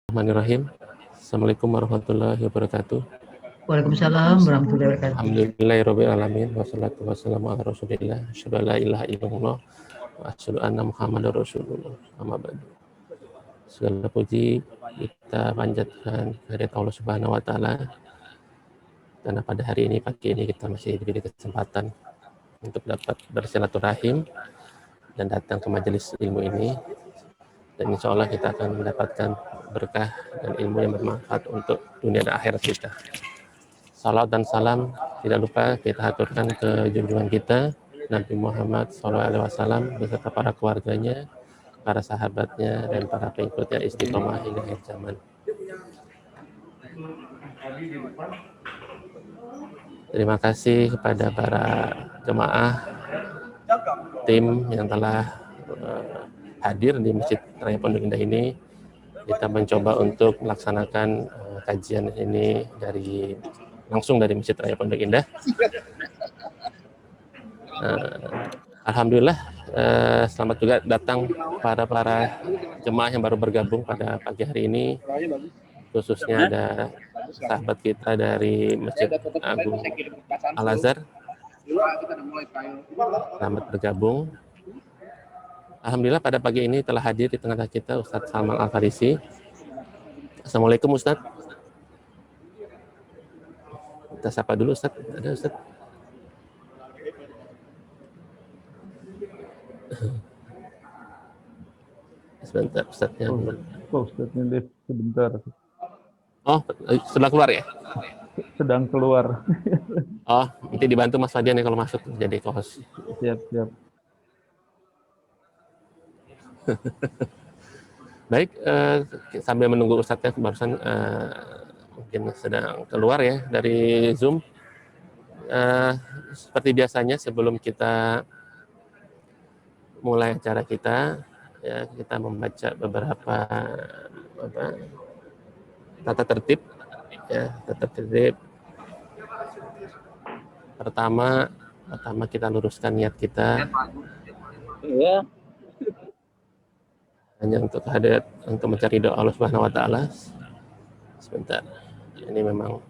Bismillahirrahmanirrahim. Assalamualaikum warahmatullahi wabarakatuh. Waalaikumsalam warahmatullahi wabarakatuh. Alhamdulillahirabbil alamin wassalatu wassalamu ala Rasulillah. Asyhadu an la ilaha illallah wa asyhadu anna Muhammadar Rasulullah. Amma ba'du. Segala puji kita panjatkan kehadirat Allah Subhanahu wa taala karena pada hari ini, pagi ini kita masih diberi kesempatan untuk dapat bersilaturahim dan datang ke majelis ilmu ini, dan insya Allah kita akan mendapatkan berkah dan ilmu yang bermanfaat untuk dunia dan akhirat kita. Salam dan salam tidak lupa kita aturkan ke junjungan kita Nabi Muhammad SAW beserta para keluarganya, para sahabatnya, dan para pengikutnya istiqomah hingga akhir zaman. Terima kasih kepada para jemaah tim yang telah hadir di Masjid Raya Pondok Indah ini. Kita mencoba untuk melaksanakan kajian ini langsung dari Masjid Raya Pondok Indah. Alhamdulillah, selamat juga datang para jemaah yang baru bergabung pada pagi hari ini. Khususnya ada sahabat kita dari Masjid Agung Al-Azhar. Selamat bergabung. Alhamdulillah pada pagi ini telah hadir di tengah kita Ustadz Salman Al-Farisi. Assalamualaikum Ustadz. Kita sapa dulu Ustadz. Ada Ustadz? Sebentar Ustadznya. Ustadznya deh sebentar. Oh, sudah keluar ya? Sedang keluar. Oh, nanti dibantu Mas Fadian ya kalau masuk jadi co-host. Siap. Baik, sambil menunggu Ustadznya barusan mungkin sedang keluar ya dari Zoom. Seperti biasanya sebelum kita mulai acara kita, ya kita membaca beberapa tata tertib. Ya, tata tertib. Pertama kita luruskan niat kita. Iya. Hanya untuk hadirat, untuk mencari doa Allah Subhanahu wa taala. Sebentar. Ini memang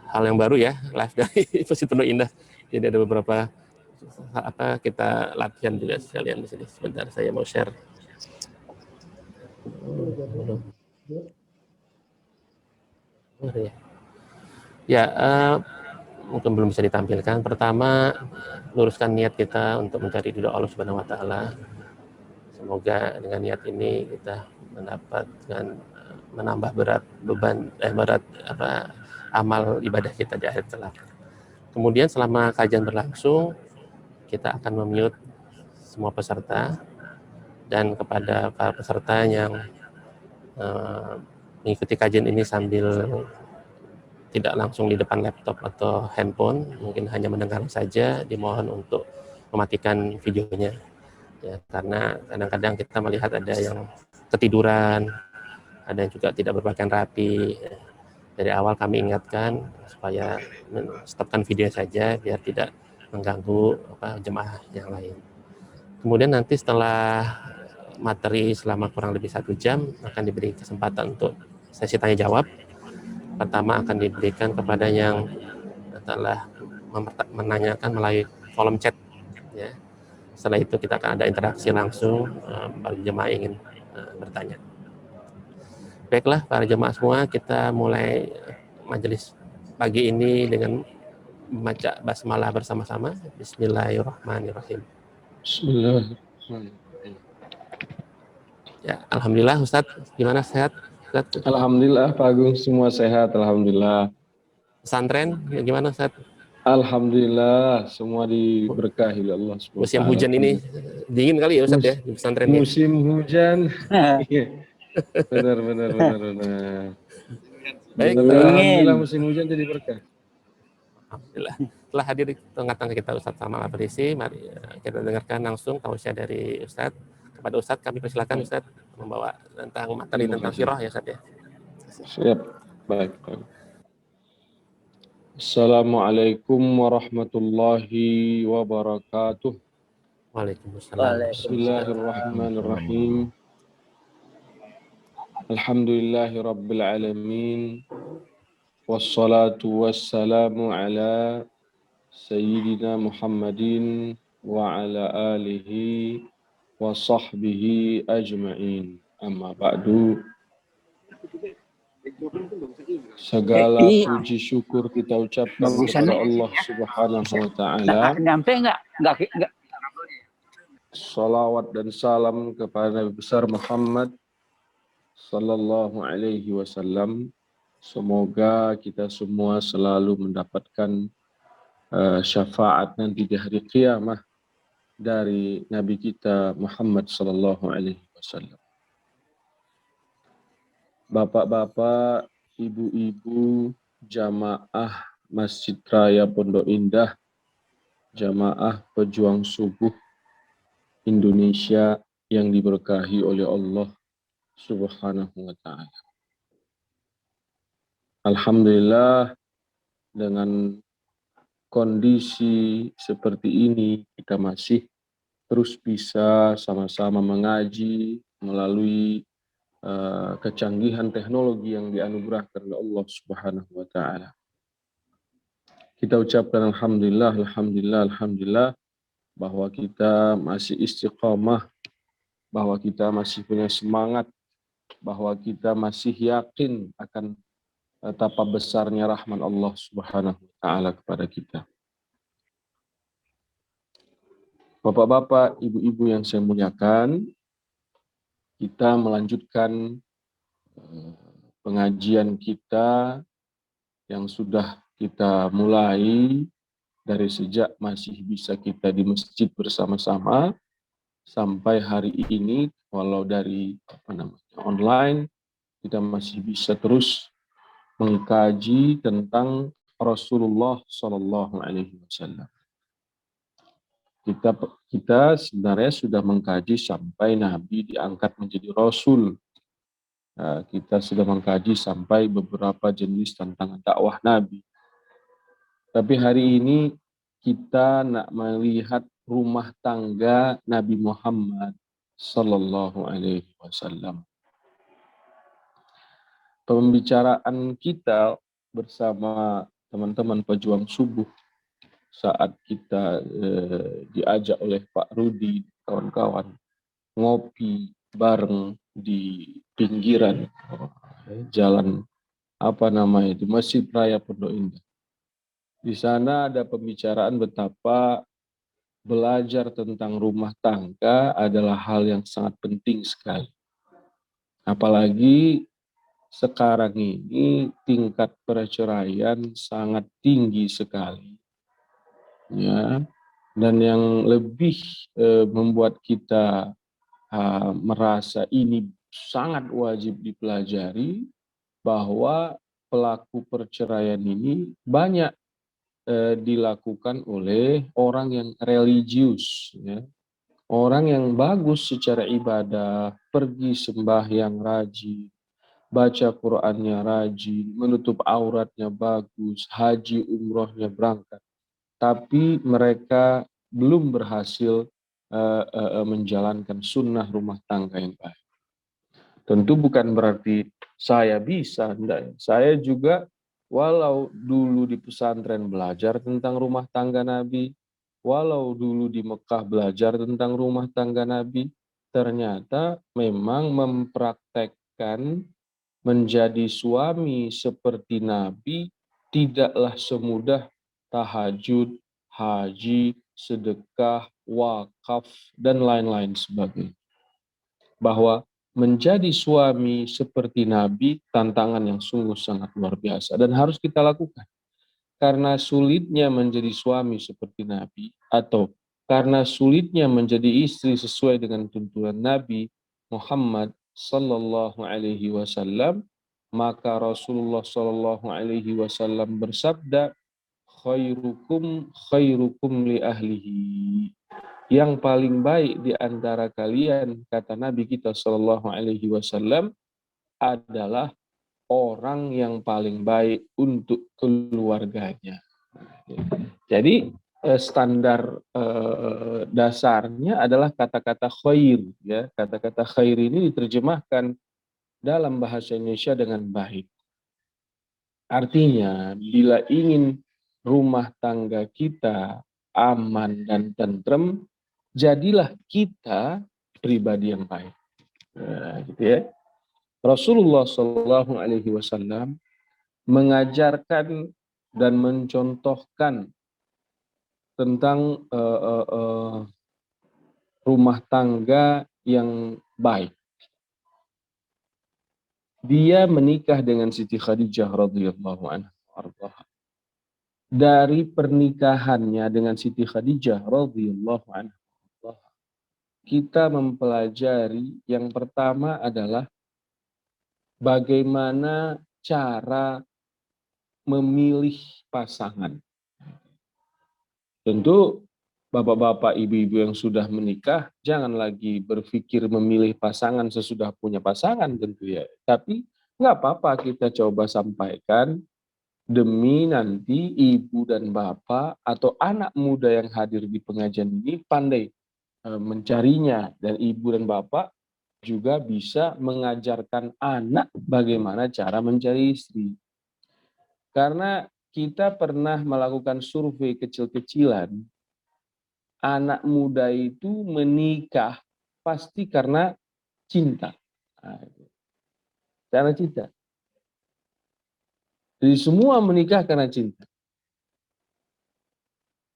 hal yang baru ya, live dari Masjid Pondok Indah. Jadi ada beberapa kita latihan juga sekalian di sini. Sebentar saya mau share. Ya, mungkin belum bisa ditampilkan. Pertama, luruskan niat kita untuk mencari ridho Allah Subhanahu wa taala. Semoga dengan niat ini kita menambah berat amal ibadah kita di akhir kelak. Kemudian selama kajian berlangsung, kita akan memute semua peserta, dan kepada para peserta yang mengikuti kajian ini sambil tidak langsung di depan laptop atau handphone, mungkin hanya mendengar saja, dimohon untuk mematikan videonya. Ya, karena kadang-kadang kita melihat ada yang ketiduran, ada yang juga tidak berpakaian rapi. Dari awal kami ingatkan supaya stopkan video saja biar tidak mengganggu jemaah yang lain. Kemudian nanti setelah materi selama kurang lebih 1 jam akan diberi kesempatan untuk sesi tanya jawab. Pertama akan diberikan kepada yang telah menanyakan melalui kolom chat. Ya. Setelah itu kita akan ada interaksi langsung bagi jemaah yang ingin bertanya. Baiklah para jemaah semua, kita mulai majelis pagi ini dengan membaca basmalah bersama-sama. Bismillahirrahmanirrahim. Bismillahirrahmanirrahim. Ya, alhamdulillah Ustadz, gimana sehat? Ustadz? Alhamdulillah Pak Agung, semua sehat, alhamdulillah. Pesantren, gimana Ustadz? Alhamdulillah, semua diberkahi oleh Allah SWT. Musim hujan ini dingin kali ya Ustadz ya di pesantren ya? Musim hujan, benar. Baik, alhamdulillah musim hujan jadi berkah. Alhamdulillah. Telah hadir di tengah-tengah kita Ustadz Salman Al-Farisi. Mari kita dengarkan langsung tausiah dari Ustadz. Kepada Ustadz kami persilakan Ustadz membawa tentang materi tentang sirah ya Ustadz ya. Siap, baik. Assalamualaikum warahmatullahi wabarakatuh. Waalaikumsalam. Bismillahirrahmanirrahim. Alhamdulillahi Rabbil Alamin. Wassalatu wassalamu ala Sayyidina Muhammadin wa ala alihi wa sahbihi ajma'in. Amma ba'du. Segala puji syukur kita ucapkan kepada Allah Subhanahu wa Ta'ala. Nyampe enggak? Salawat dan salam kepada Nabi besar Muhammad sallallahu alaihi wasallam. Semoga kita semua selalu mendapatkan syafaat nanti di hari kiamat dari Nabi kita Muhammad sallallahu alaihi wasallam. Bapak-bapak, ibu-ibu, jamaah Masjid Raya Pondok Indah, jamaah pejuang subuh Indonesia yang diberkahi oleh Allah Subhanahu wa Ta'ala. Alhamdulillah, dengan kondisi seperti ini kita masih terus bisa sama-sama mengaji melalui kecanggihan teknologi yang dianugerahkan oleh Allah Subhanahu wa Ta'ala. Kita ucapkan alhamdulillah, alhamdulillah, alhamdulillah bahwa kita masih istiqamah, bahwa kita masih punya semangat, bahwa kita masih yakin akan betapa besarnya rahmat Allah Subhanahu wa Ta'ala kepada kita. Bapak-bapak, ibu-ibu yang saya muliakan, kita melanjutkan pengajian kita yang sudah kita mulai dari sejak masih bisa kita di masjid bersama-sama sampai hari ini, walau dari online, kita masih bisa terus mengkaji tentang Rasulullah Sallallahu Alaihi Wasallam. Kita sebenarnya sudah mengkaji sampai Nabi diangkat menjadi Rasul. Kita sudah mengkaji sampai beberapa jenis tentang dakwah Nabi. Tapi hari ini kita nak melihat rumah tangga Nabi Muhammad Sallallahu Alaihi Wasallam. Pembicaraan kita bersama teman-teman pejuang subuh saat kita diajak oleh Pak Rudi, kawan-kawan, ngopi bareng di pinggiran jalan di Masjid Raya Pondok Indah. Di sana ada pembicaraan betapa belajar tentang rumah tangga adalah hal yang sangat penting sekali. Apalagi sekarang ini tingkat perceraian sangat tinggi sekali. Ya. Dan yang lebih membuat kita merasa ini sangat wajib dipelajari, bahwa pelaku perceraian ini banyak dilakukan oleh orang yang religius, ya. Orang yang bagus secara ibadah, pergi sembahyang rajin, baca Qur'annya rajin, menutup auratnya bagus, haji umrohnya berangkat. Tapi mereka belum berhasil menjalankan sunnah rumah tangga yang baik. Tentu bukan berarti saya bisa, enggak. Saya juga walau dulu di pesantren belajar tentang rumah tangga Nabi, walau dulu di Mekah belajar tentang rumah tangga Nabi, ternyata memang mempraktekkan menjadi suami seperti Nabi tidaklah semudah tahajud, haji, sedekah, wakaf, dan lain-lain sebagainya. Bahwa menjadi suami seperti Nabi tantangan yang sungguh sangat luar biasa dan harus kita lakukan. Karena sulitnya menjadi suami seperti Nabi atau karena sulitnya menjadi istri sesuai dengan tuntunan Nabi Muhammad sallallahu alaihi wasallam, maka Rasulullah sallallahu alaihi wasallam bersabda, khairukum li ahlihi. Yang paling baik di antara kalian, kata Nabi kita sallallahu alaihi wasallam, adalah orang yang paling baik untuk keluarganya. Jadi standar dasarnya adalah kata-kata khair, ya. Kata-kata khair ini diterjemahkan dalam bahasa Indonesia dengan baik. Artinya, bila ingin rumah tangga kita aman dan tentrem, jadilah kita pribadi yang baik. Nah, gitu ya. Rasulullah Shallallahu Alaihi Wasallam mengajarkan dan mencontohkan tentang rumah tangga yang baik. Dia menikah dengan Siti Khadijah radhiyallahu anha. Dari pernikahannya dengan Siti Khadijah radhiyallahu anha, kita mempelajari yang pertama adalah bagaimana cara memilih pasangan. Tentu bapak-bapak, ibu-ibu yang sudah menikah, jangan lagi berpikir memilih pasangan sesudah punya pasangan tentu ya. Tapi nggak apa-apa kita coba sampaikan demi nanti ibu dan bapak atau anak muda yang hadir di pengajian ini pandai mencarinya. Dan ibu dan bapak juga bisa mengajarkan anak bagaimana cara mencari istri. Karena kita pernah melakukan survei kecil-kecilan, anak muda itu menikah pasti karena cinta. Karena cinta. Jadi semua menikah karena cinta.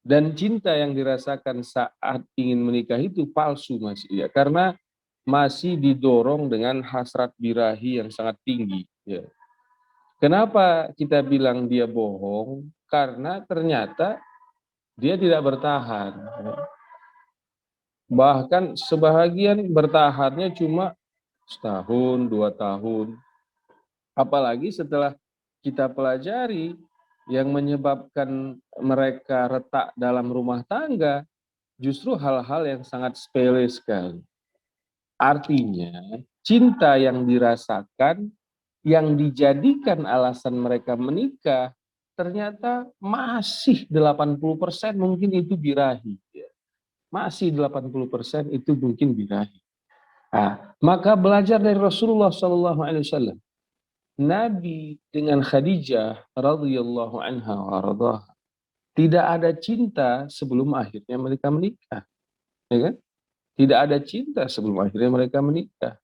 Dan cinta yang dirasakan saat ingin menikah itu palsu masih ya. Karena masih didorong dengan hasrat birahi yang sangat tinggi. Ya. Kenapa kita bilang dia bohong? Karena ternyata dia tidak bertahan. Bahkan sebahagian bertahannya cuma setahun, 2 tahun. Apalagi setelah kita pelajari yang menyebabkan mereka retak dalam rumah tangga, justru hal-hal yang sangat sepele sekali. Artinya, cinta yang dirasakan, yang dijadikan alasan mereka menikah, ternyata masih 80% mungkin itu birahi. Masih 80% itu mungkin birahi. Nah, maka belajar dari Rasulullah SAW. Nabi dengan Khadijah radhiyallahu anha wa radhaha, tidak ada cinta sebelum akhirnya mereka menikah. Ya kan? Tidak ada cinta sebelum akhirnya mereka menikah.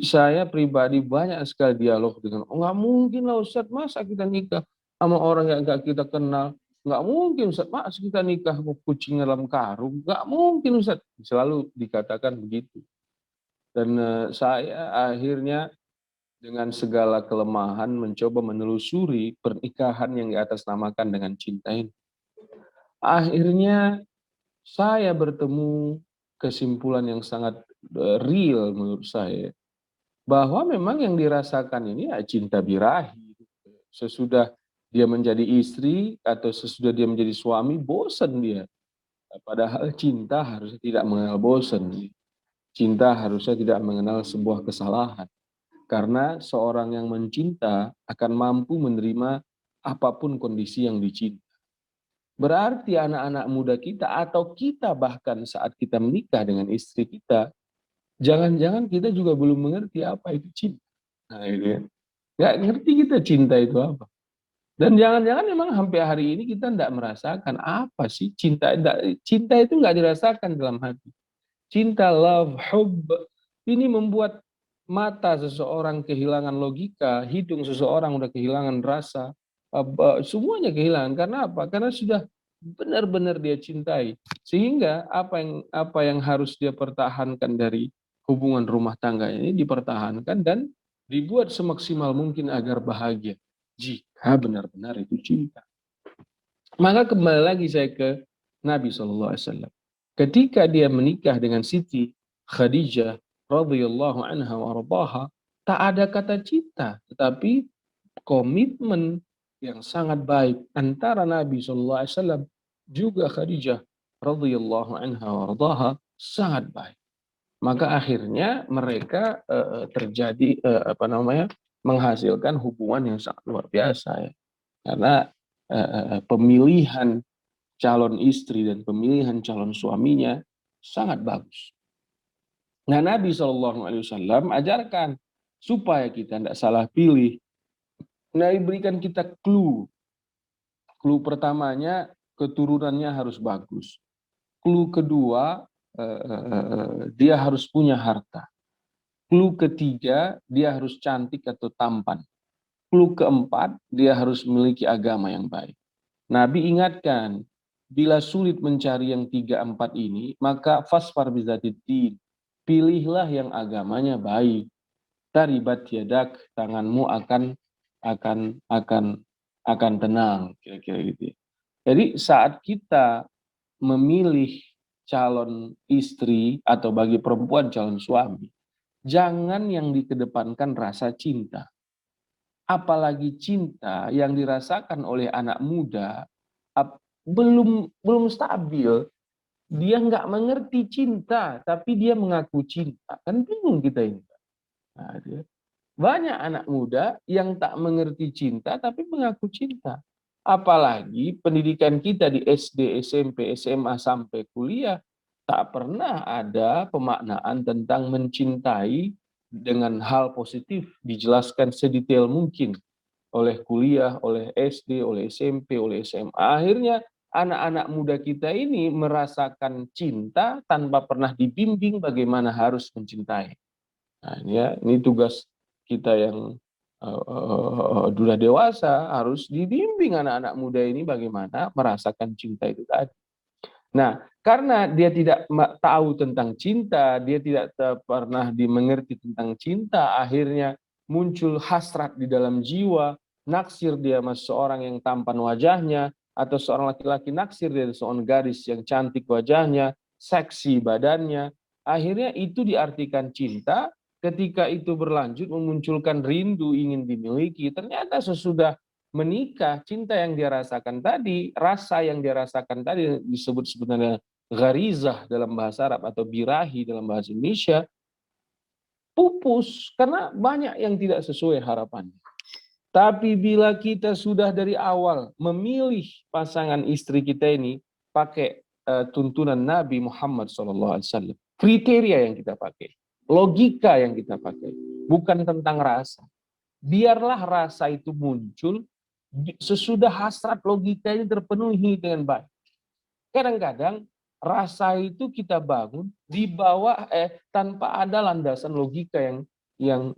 Saya pribadi banyak sekali dialog dengan, nggak mungkin lah Ustaz, masa kita nikah sama orang yang nggak kita kenal? Nggak mungkin Ustaz, masa kita nikah sama kucing dalam karung? Nggak mungkin Ustaz. Selalu dikatakan begitu. Dan saya akhirnya dengan segala kelemahan mencoba menelusuri pernikahan yang diatasnamakan dengan cinta ini. Akhirnya saya bertemu kesimpulan yang sangat real menurut saya, bahwa memang yang dirasakan ini ya cinta birahi. Sesudah dia menjadi istri atau sesudah dia menjadi suami, bosan dia. Padahal cinta harusnya tidak mengenal bosan. Cinta harusnya tidak mengenal sebuah kesalahan. Karena seorang yang mencinta akan mampu menerima apapun kondisi yang dicinta. Berarti anak-anak muda kita atau kita bahkan saat kita menikah dengan istri kita, jangan-jangan kita juga belum mengerti apa itu cinta. Nah, itu ya. Nggak ngerti kita cinta itu apa. Dan jangan-jangan memang sampai hari ini kita tidak merasakan apa sih cinta. Cinta itu nggak dirasakan dalam hati. Cinta, love, hub, ini membuat mata seseorang kehilangan logika, hidung seseorang udah kehilangan rasa, semuanya kehilangan. Karena apa? Karena sudah benar-benar dia cintai. Sehingga apa yang harus dia pertahankan dari hubungan rumah tangga ini dipertahankan dan dibuat semaksimal mungkin agar bahagia. Jika benar-benar itu cinta. Maka kembali lagi saya ke Nabi SAW. Ketika dia menikah dengan Siti Khadijah radhiyallahu anha wa radhaha, tak ada kata cinta, tetapi komitmen yang sangat baik antara Nabi SAW juga Khadijah radhiyallahu anha wa radhaha sangat baik. Maka akhirnya mereka terjadi menghasilkan hubungan yang sangat luar biasa ya. Karena pemilihan calon istri dan pemilihan calon suaminya sangat bagus. Nah, Nabi SAW ajarkan supaya kita tidak salah pilih, Nabi berikan kita clue. Clue pertamanya, keturunannya harus bagus. Clue kedua, dia harus punya harta. Clue ketiga, dia harus cantik atau tampan. Clue keempat, dia harus memiliki agama yang baik. Nabi ingatkan, bila sulit mencari yang 3-4 ini, maka fasfar bizatiddin, pilihlah yang agamanya baik. Taribat yadak, tanganmu akan tenang, kira-kira gitu. Jadi saat kita memilih calon istri atau bagi perempuan calon suami, jangan yang dikedepankan rasa cinta. Apalagi cinta yang dirasakan oleh anak muda belum stabil. Dia nggak mengerti cinta, tapi dia mengaku cinta. Kan bingung kita ini. Nah, banyak anak muda yang tak mengerti cinta, tapi mengaku cinta. Apalagi pendidikan kita di SD, SMP, SMA, sampai kuliah, tak pernah ada pemaknaan tentang mencintai dengan hal positif, dijelaskan sedetail mungkin oleh kuliah, oleh SD, oleh SMP, oleh SMA. Akhirnya anak-anak muda kita ini merasakan cinta tanpa pernah dibimbing bagaimana harus mencintai. Nah, ini tugas kita yang sudah dewasa, harus dibimbing anak-anak muda ini bagaimana merasakan cinta itu tadi. Nah, karena dia tidak tahu tentang cinta, dia tidak pernah dimengerti tentang cinta, akhirnya muncul hasrat di dalam jiwa, naksir dia sama seorang yang tampan wajahnya, atau seorang laki-laki naksir dia seorang gadis yang cantik wajahnya, seksi badannya. Akhirnya itu diartikan cinta, ketika itu berlanjut memunculkan rindu ingin dimiliki, ternyata sesudah menikah, cinta yang dia rasakan tadi, rasa yang dia rasakan tadi disebut sebenarnya gharizah dalam bahasa Arab atau birahi dalam bahasa Indonesia, pupus karena banyak yang tidak sesuai harapannya. Tapi bila kita sudah dari awal memilih pasangan istri kita ini pakai tuntunan Nabi Muhammad SAW, kriteria yang kita pakai, logika yang kita pakai, bukan tentang rasa. Biarlah rasa itu muncul sesudah hasrat logika ini terpenuhi dengan baik. Kadang-kadang rasa itu kita bangun di bawah tanpa ada landasan logika yang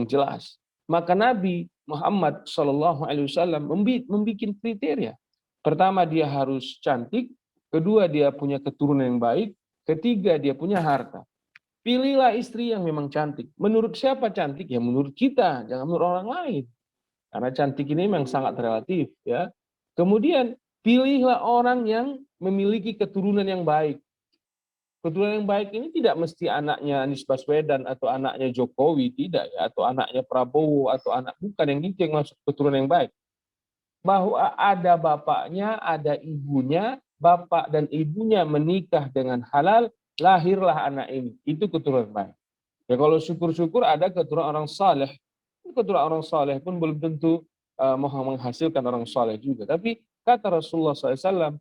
jelas. Maka Nabi Muhammad SAW membuat kriteria. Pertama, dia harus cantik. Kedua, dia punya keturunan yang baik. Ketiga, dia punya harta. Pilihlah istri yang memang cantik. Menurut siapa cantik? Ya menurut kita, jangan menurut orang lain. Karena cantik ini memang sangat relatif, ya. Kemudian pilihlah orang yang memiliki keturunan yang baik. Keturunan yang baik ini tidak mesti anaknya Anies Baswedan atau anaknya Jokowi, tidak ya, atau anaknya Prabowo atau anak, bukan yang gitu yang masuk keturunan yang baik. Bahwa ada bapaknya, ada ibunya, bapak dan ibunya menikah dengan halal, lahirlah anak ini. Itu keturunan baik. Ya kalau syukur-syukur ada keturunan orang saleh. Keturunan orang saleh pun belum tentu mau menghasilkan orang saleh juga. Tapi kata Rasulullah SAW,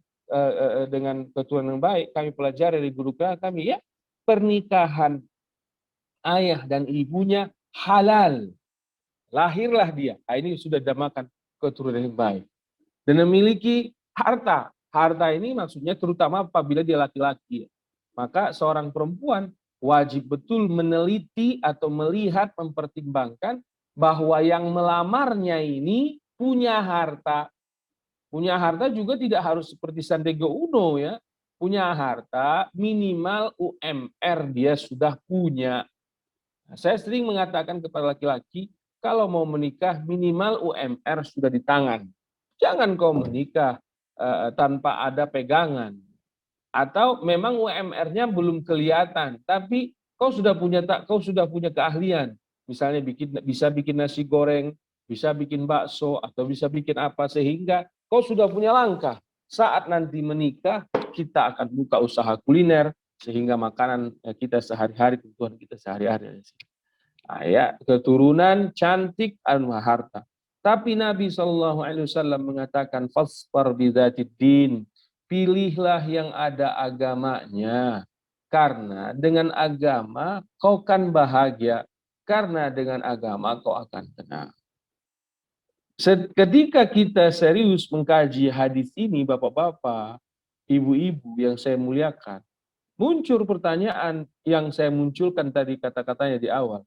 dengan keturunan yang baik, kami pelajari dari guru kami, ya pernikahan ayah dan ibunya halal. Lahirlah dia. Nah, ini sudah dinamakan keturunan yang baik. Dan memiliki harta. Harta ini maksudnya terutama apabila dia laki-laki. Maka seorang perempuan wajib betul meneliti atau melihat, mempertimbangkan bahwa yang melamarnya ini punya harta. Punya harta juga tidak harus seperti Sandiaga Uno ya. Punya harta minimal UMR dia sudah punya. Nah, saya sering mengatakan kepada laki-laki, kalau mau menikah minimal UMR sudah di tangan. Jangan kau menikah tanpa ada pegangan. Atau memang UMR-nya belum kelihatan, tapi kau sudah punya keahlian. Misalnya bisa bikin nasi goreng, bisa bikin bakso, atau bisa bikin apa, sehingga kau sudah punya langkah. Saat nanti menikah, kita akan buka usaha kuliner, sehingga makanan kita sehari-hari, kebutuhan kita sehari-hari. Nah, ya, keturunan, cantik, harta. Tapi Nabi SAW mengatakan, fasfar bidzatid din, pilihlah yang ada agamanya. Karena dengan agama kau kan bahagia. karena dengan agama kau akan tenang. Ketika kita serius mengkaji hadis ini, bapak-bapak, ibu-ibu yang saya muliakan, muncul pertanyaan yang saya munculkan tadi kata-katanya di awal.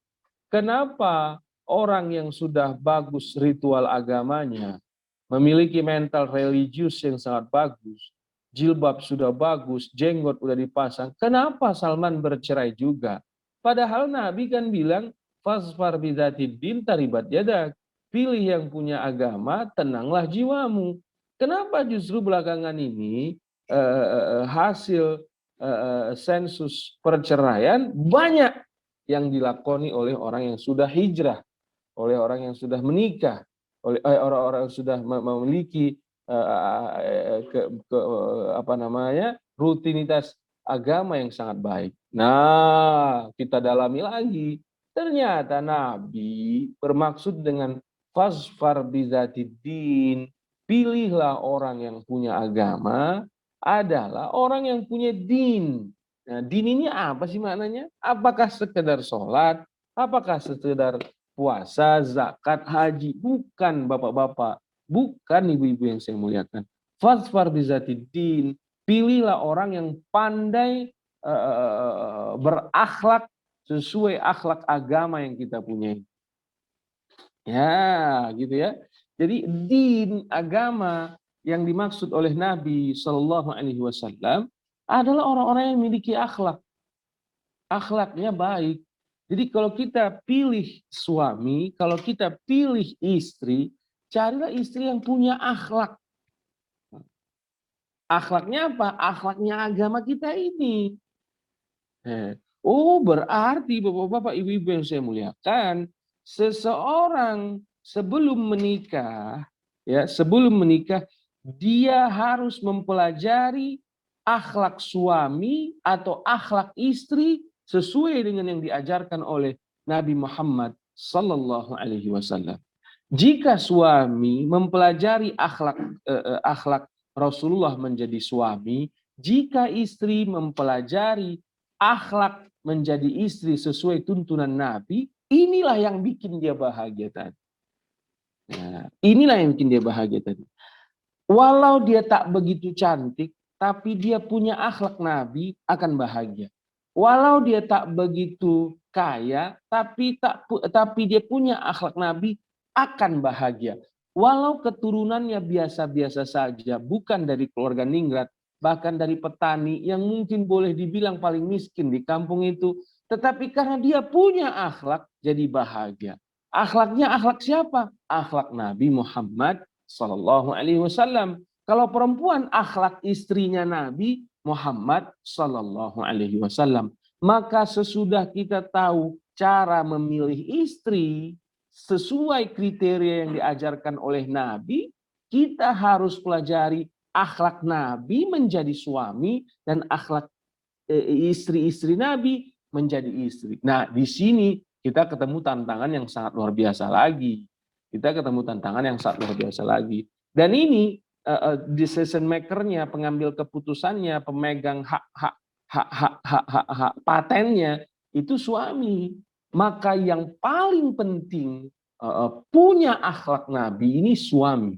Kenapa orang yang sudah bagus ritual agamanya, memiliki mental religius yang sangat bagus, jilbab sudah bagus, jenggot sudah dipasang, kenapa Salman bercerai juga? Padahal Nabi kan bilang, fasfar bidzatid din taribat yadak. Pilih yang punya agama, tenanglah jiwamu. Kenapa justru belakangan ini hasil sensus perceraian banyak yang dilakoni oleh orang yang sudah hijrah, oleh orang yang sudah menikah, oleh orang-orang yang sudah memiliki rutinitas agama yang sangat baik. Nah, kita dalami lagi. Ternyata Nabi bermaksud dengan fasfar bizatiddin, pilihlah orang yang punya agama, adalah orang yang punya din. Nah, din ini apa sih maknanya? Apakah sekedar sholat? Apakah sekedar puasa, zakat, haji? Bukan, bapak-bapak. Bukan, ibu-ibu yang saya muliakan. Fasfar bizatiddin, pilihlah orang yang pandai berakhlak sesuai akhlak agama yang kita punya. Ya, gitu ya. Jadi din, agama yang dimaksud oleh Nabi Shallallahu Alaihi Wasallam adalah orang-orang yang memiliki akhlak. Akhlaknya baik. Jadi kalau kita pilih suami, kalau kita pilih istri, carilah istri yang punya akhlak. Akhlaknya apa? Akhlaknya agama kita ini. Oh, berarti bapak-bapak, ibu-ibu yang saya muliakan, seseorang sebelum menikah, dia harus mempelajari akhlak suami atau akhlak istri sesuai dengan yang diajarkan oleh Nabi Muhammad Sallallahu Alaihi Wasallam. Jika suami mempelajari akhlak Rasulullah menjadi suami, jika istri mempelajari akhlak menjadi istri sesuai tuntunan Nabi, inilah yang bikin dia bahagia tadi. Nah, inilah yang bikin dia bahagia tadi. Walau dia tak begitu cantik, tapi dia punya akhlak Nabi, akan bahagia. Walau dia tak begitu kaya, tapi dia punya akhlak Nabi, akan bahagia. Walau keturunannya biasa-biasa saja, bukan dari keluarga ningrat, bahkan dari petani yang mungkin boleh dibilang paling miskin di kampung itu, tetapi karena dia punya akhlak, jadi bahagia. Akhlaknya akhlak siapa? Akhlak Nabi Muhammad Sallallahu Alaihi Wasallam. Kalau perempuan, akhlak istrinya Nabi Muhammad Sallallahu Alaihi Wasallam. Maka sesudah kita tahu cara memilih istri sesuai kriteria yang diajarkan oleh Nabi, kita harus pelajari akhlak Nabi menjadi suami dan akhlak istri-istri Nabi menjadi istri. Nah, di sini kita ketemu tantangan yang sangat luar biasa lagi. Dan ini decision maker-nya, pengambil keputusannya, pemegang hak patennya itu suami. Maka yang paling penting punya akhlak Nabi ini suami.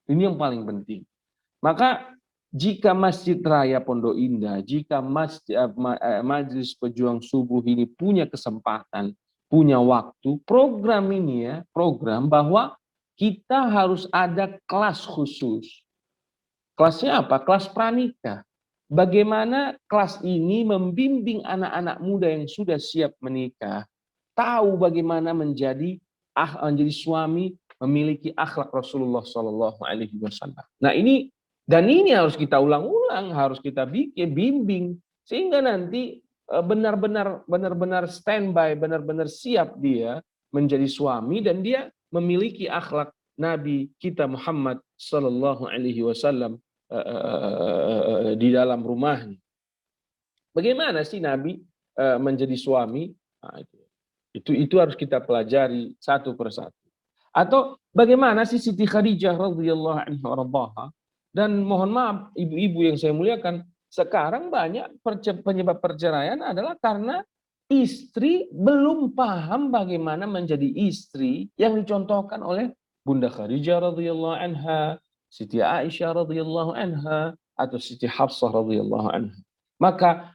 Ini yang paling penting. Maka jika Masjid Raya Pondok Indah, jika Majelis Pejuang Subuh ini punya kesempatan, punya waktu, program ini program bahwa kita harus ada kelas khusus. Kelasnya apa? Kelas pranikah. Bagaimana kelas ini membimbing anak-anak muda yang sudah siap menikah, tahu bagaimana menjadi suami, memiliki akhlak Rasulullah Shallallahu Alaihi Wasallam. Nah ini harus kita ulang-ulang, harus kita bimbing sehingga nanti benar-benar standby, benar-benar siap dia menjadi suami dan dia memiliki akhlak Nabi kita Muhammad Shallallahu Alaihi Wasallam di dalam rumahnya. Bagaimana sih Nabi menjadi suami? Nah, itu harus kita pelajari satu persatu. Atau bagaimana sih Siti Khadijah radhiyallahu anha? Dan mohon maaf ibu-ibu yang saya muliakan, sekarang banyak penyebab perceraian adalah karena istri belum paham bagaimana menjadi istri yang dicontohkan oleh Bunda Khadijah radhiyallahu anha, Siti Aisyah radhiyallahu anha, atau Siti Hafsah radhiyallahu anha. Maka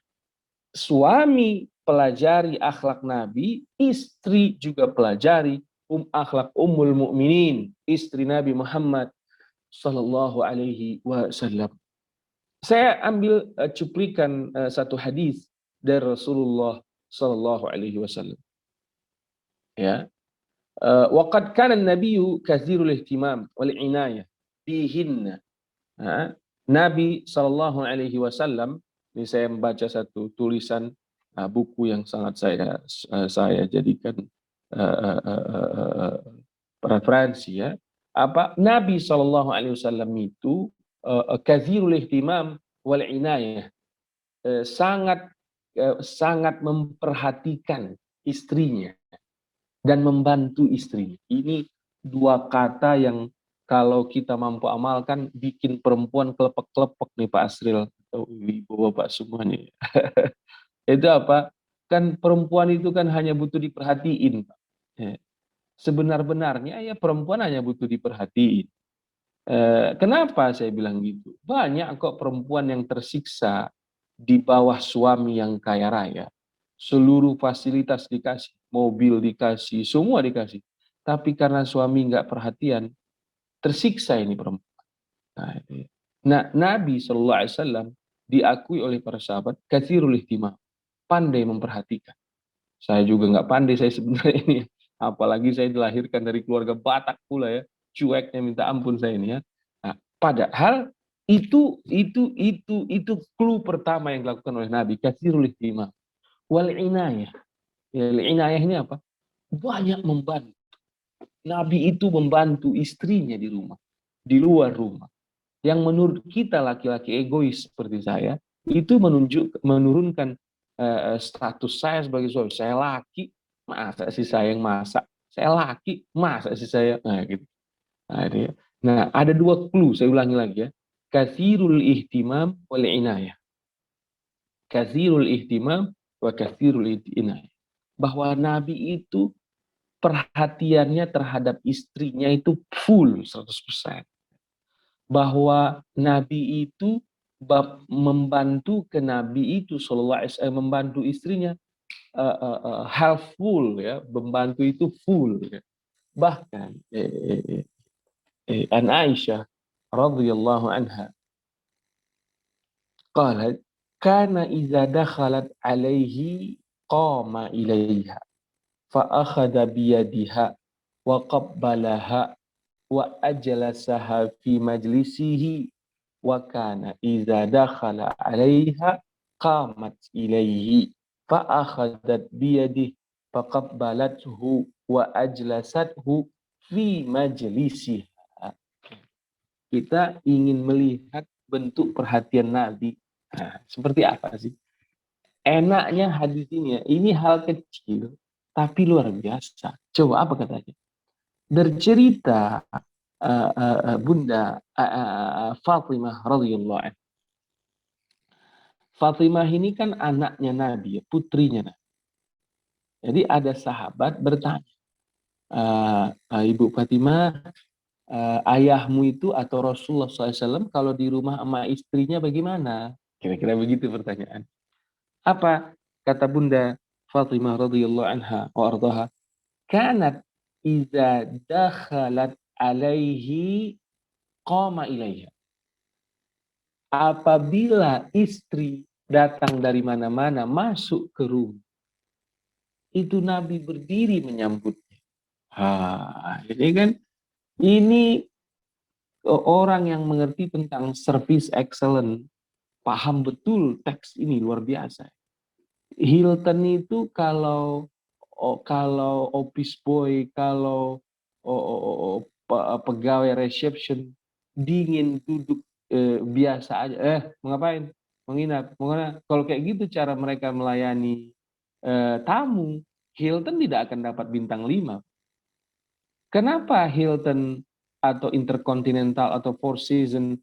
suami pelajari akhlak Nabi, istri juga pelajari akhlak Ummul Mukminin, istri Nabi Muhammad sallallahu alaihi wasallam. Saya ambil cuplikan satu hadis dari Rasulullah sallallahu alaihi wasallam. Ya. Waqad kana an-nabiyyu katsirul ihtimam wal inayah bihinna. Nabi sallallahu alaihi wasallam, ini saya membaca satu tulisan buku yang sangat saya jadikan referensi ya. Nabi sallallahu alaihi wasallam itu katsirul ihtimam wal inayah, sangat memperhatikan istrinya dan membantu istrinya. Ini dua kata yang kalau kita mampu amalkan bikin perempuan kelepek-kelepek nih Pak Asril atau ibu bapak semuanya. Itu apa? Kan perempuan itu kan hanya butuh diperhatiin, Pak. Sebenar-benarnya ya perempuan hanya butuh diperhatiin. Kenapa saya bilang gitu? Banyak kok perempuan yang tersiksa di bawah suami yang kaya raya. Seluruh fasilitas dikasih, mobil dikasih, semua dikasih. Tapi karena suami nggak perhatian, tersiksa ini perempuan. Nah, Nabi SAW diakui oleh para sahabat katsirul ihtimam, pandai memperhatikan. Saya juga nggak pandai saya sebenarnya ini, apalagi saya dilahirkan dari keluarga Batak pula ya, cueknya minta ampun saya ini ya. Nah, padahal itu clue pertama yang dilakukan oleh Nabi, katsirul ihtimam wal inayah. Ya, inayah ini apa? Banyak membantu. Nabi itu membantu istrinya di rumah, di luar rumah. Yang menurut kita laki-laki egois seperti saya, itu menurunkan status saya sebagai suami. Saya laki, masa sih saya yang masak? Saya laki, masa sih saya? Nah, gitu. Nah, ada dua clue, saya ulangi lagi ya. Katsirul ihtimam wal inayah. Katsirul ihtimam wa katsirul inayah. Bahwa Nabi itu perhatiannya terhadap istrinya itu full 100%. Bahwa Nabi itu membantu ke Nabi itu sallallahu alaihi wasallam, membantu istrinya half full ya, membantu itu full ya. Bahkan an Aisyah radhiyallahu anha qalat kana idza dakhalat alaihi qama ilaiha fa akhadha biyadiha wa qabbalaha wa ajlasaha fi majlisihi wa kana idza dakhala 'alaiha qamat ilaihi fa akhadhat biyadihi fa qabbalathu wa ajlasathu fi majlisiha. Kita ingin melihat bentuk perhatian Nabi. Nah, seperti apa sih? Enaknya hadis ini ya, ini hal kecil tapi luar biasa. Coba apa katanya? Bercerita Bunda Fatimah radhiyallahu anha. Fatimah ini kan anaknya Nabi, putrinya Nabi. Jadi ada sahabat bertanya, Ibu Fatimah, ayahmu itu atau Rasulullah SAW kalau di rumah sama istrinya bagaimana? Kira-kira begitu pertanyaan. Apa kata Bunda Fatimah radhiyallahu anha wa ardhaha? Kanat idza dakhalat alaihi qama ilaiha. Apabila istri datang dari mana-mana masuk ke rumah, itu Nabi berdiri menyambutnya. Ini kan orang yang mengerti tentang service excellence, paham betul teks ini luar biasa. Hilton itu kalau office boy, kalau pegawai reception dingin duduk biasa aja, mau ngapain? Menginap. Kalau kayak gitu cara mereka melayani tamu, Hilton tidak akan dapat bintang 5. Kenapa Hilton atau Intercontinental atau Four Seasons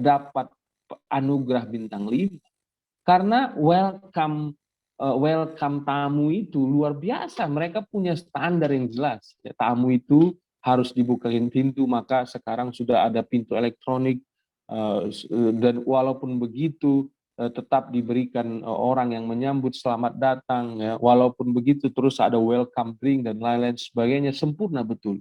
dapat anugerah bintang 5? Karena welcome welcome tamu itu luar biasa. Mereka punya standar yang jelas. Ya, tamu itu harus dibukain pintu, maka sekarang sudah ada pintu elektronik, dan walaupun begitu tetap diberikan orang yang menyambut selamat datang. Ya. Walaupun begitu terus ada welcome drink dan lain-lain sebagainya, sempurna betul.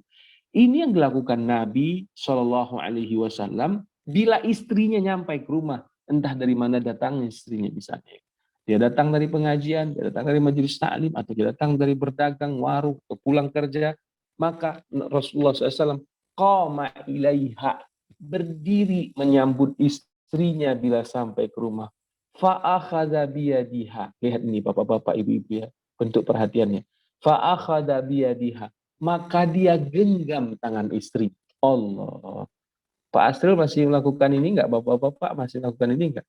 Ini yang dilakukan Nabi Shallallahu Alaihi Wasallam bila istrinya nyampai ke rumah, entah dari mana datangnya istrinya misalnya. Dia datang dari pengajian, dia datang dari majelis taklim, atau dia datang dari berdagang, warung, atau pulang kerja, maka Rasulullah SAW qama ilaiha, berdiri menyambut istrinya bila sampai ke rumah. Fa'akhadha biyadiha. Lihat ini bapak-bapak, ibu-ibu ya, bentuk perhatiannya. Fa'akhadha biyadiha, maka dia genggam tangan istri. Allah. Pak Asril masih melakukan ini enggak? Bapak-bapak masih melakukan ini enggak?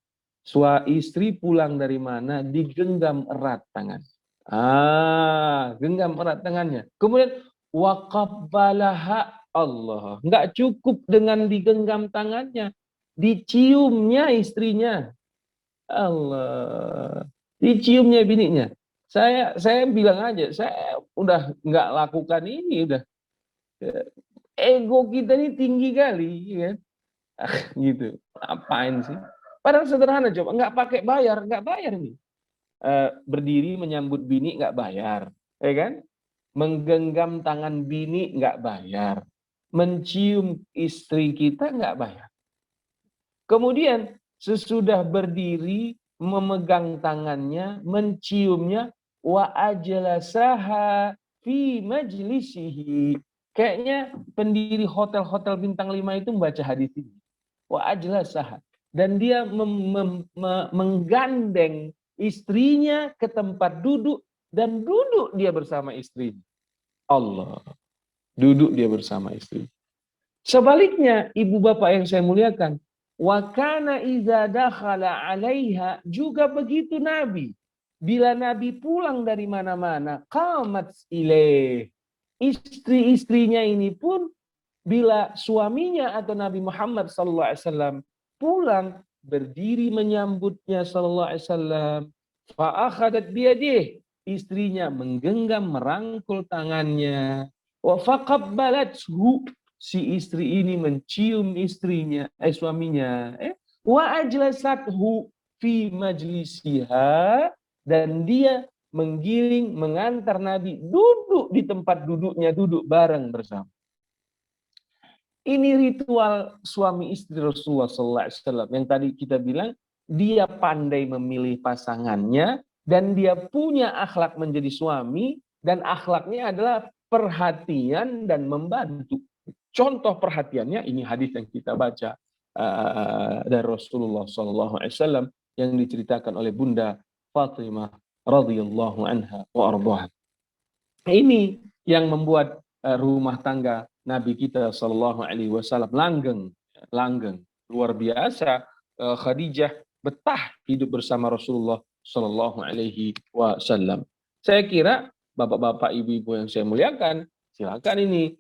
Istri pulang dari mana, digenggam erat tangan. Genggam erat tangannya. Kemudian waqabbalaha, Allah. Enggak cukup dengan digenggam tangannya, diciumnya istrinya. Allah. Diciumnya bininya. Saya bilang aja, saya udah nggak lakukan ini, udah ego kita ini tinggi kali, kan? Gitu. Apain sih? Padahal sederhana, coba nggak pakai bayar, nggak bayar nih. Berdiri menyambut bini nggak bayar, ya kan? Menggenggam tangan bini nggak bayar, mencium istri kita nggak bayar. Kemudian sesudah berdiri, memegang tangannya, menciumnya, wa ajlasaha fi majlisihi. Kayaknya pendiri hotel-hotel bintang 5 itu membaca hadis ini. Wa ajlasaha. Dan dia menggandeng istrinya ke tempat duduk, dan duduk dia bersama istrinya. Allah. Duduk dia bersama istri. Sebaliknya, ibu bapak yang saya muliakan, wa kana idza dakhala 'alaiha, juga begitu Nabi. Bila Nabi pulang dari mana-mana, qamat ilaih. Istri-istrinya ini pun bila suaminya atau Nabi Muhammad SAW pulang, berdiri menyambutnya SAW. Fa akhadat biyadihi, istrinya menggenggam, merangkul tangannya. Wa faqabbalathu, si istri ini mencium istrinya, suaminya. Wa ajlasathu fi majlisiha, dan dia menggiring, mengantar Nabi duduk di tempat duduknya, duduk bareng bersama. Ini ritual suami istri Rasulullah SAW yang tadi kita bilang, dia pandai memilih pasangannya, dan dia punya akhlak menjadi suami, dan akhlaknya adalah perhatian dan membantu. Contoh perhatiannya ini hadis yang kita baca dari Rasulullah SAW yang diceritakan oleh Bunda Fatimah radhiyallahu anha wa ardhaha. Ini yang membuat rumah tangga Nabi kita sallallahu alaihi wasallam langgeng luar biasa. Khadijah betah hidup bersama Rasulullah sallallahu alaihi wasallam. Saya kira bapak-bapak, ibu-ibu yang saya muliakan, silakan ini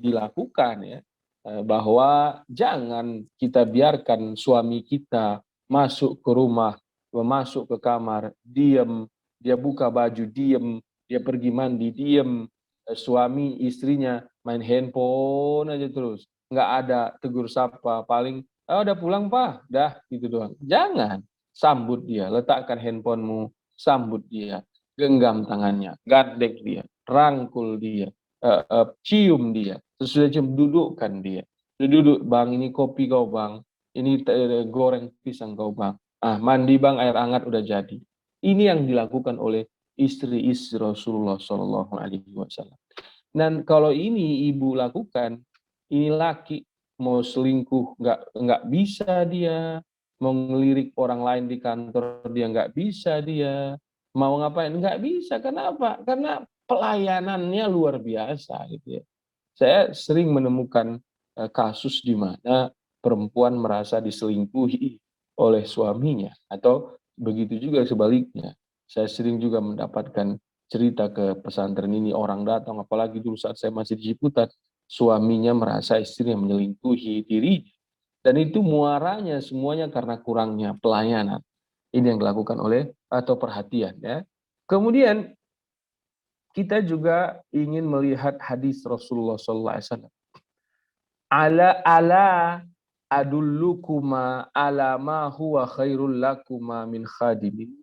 dilakukan ya, bahwa jangan kita biarkan suami kita masuk ke rumah, masuk ke kamar, diam, dia buka baju, diam, dia pergi mandi, diam, suami istrinya main handphone aja terus, nggak ada tegur sapa, paling udah pulang pak, dah gitu doang. Jangan, sambut dia, letakkan handphonemu, sambut dia, genggam tangannya, gandeng dia, rangkul dia, cium dia, sesudah cium dudukkan dia, duduk bang, ini kopi kau bang, ini goreng pisang kau bang. Mandi bang, air hangat udah jadi. Ini yang dilakukan oleh istri-istri Rasulullah Shallallahu Alaihi Wasallam. Dan kalau ini ibu lakukan, ini laki mau selingkuh nggak bisa dia, mau ngelirik orang lain di kantor dia nggak bisa dia, mau ngapain nggak bisa. Kenapa? Karena pelayanannya luar biasa gitu ya. Saya sering menemukan kasus di mana perempuan merasa diselingkuhi oleh suaminya, atau begitu juga sebaliknya. Saya sering juga mendapatkan cerita ke pesantren ini, orang datang, apalagi dulu saat saya masih di Ciputat, suaminya merasa istrinya menyelingkuhi dirinya, dan itu muaranya semuanya karena kurangnya pelayanan. Ini yang dilakukan oleh, atau perhatian ya, Kemudian kita juga ingin melihat hadis Rasulullah SAW. Ala adullukuma ala ma huwa khairul lakuma min khadimin.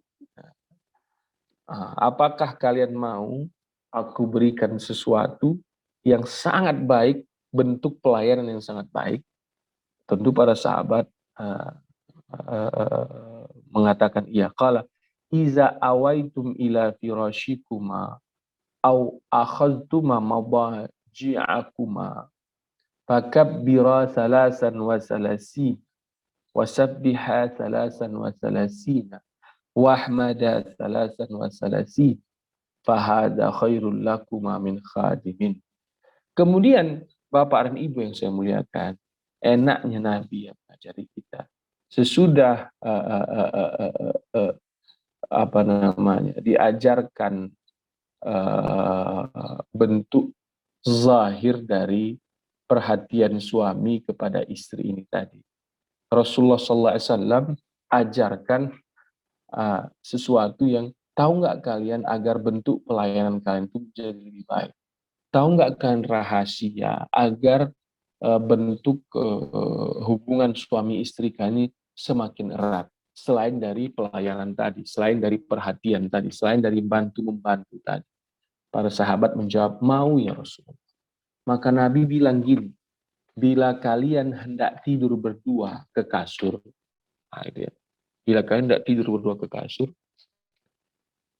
Apakah kalian mau aku berikan sesuatu yang sangat baik, bentuk pelayanan yang sangat baik? Tentu para sahabat mengatakan iya. Qala iza awaitum ila firashikuma au akhadtuma mabaji'akuma fakabbira salasan wa salasin wasabbiha salasan wa salasina wahmada salasan wa salasin fahada khairul lakuma min khadimin. Kemudian Bapak dan Ibu yang saya muliakan, enaknya Nabi yang mengajari kita sesudah diajarkan bentuk zahir dari perhatian suami kepada istri ini tadi. Rasulullah SAW ajarkan sesuatu yang tahu nggak kalian agar bentuk pelayanan kalian itu menjadi lebih baik. Tahu nggak kalian rahasia agar bentuk hubungan suami istri kalian semakin erat. Selain dari pelayanan tadi, selain dari perhatian tadi, selain dari bantu-membantu tadi. Para sahabat menjawab, mau ya Rasulullah. Maka Nabi bilang gini, bila kalian hendak tidur berdua ke kasur, bila kalian hendak tidur berdua ke kasur,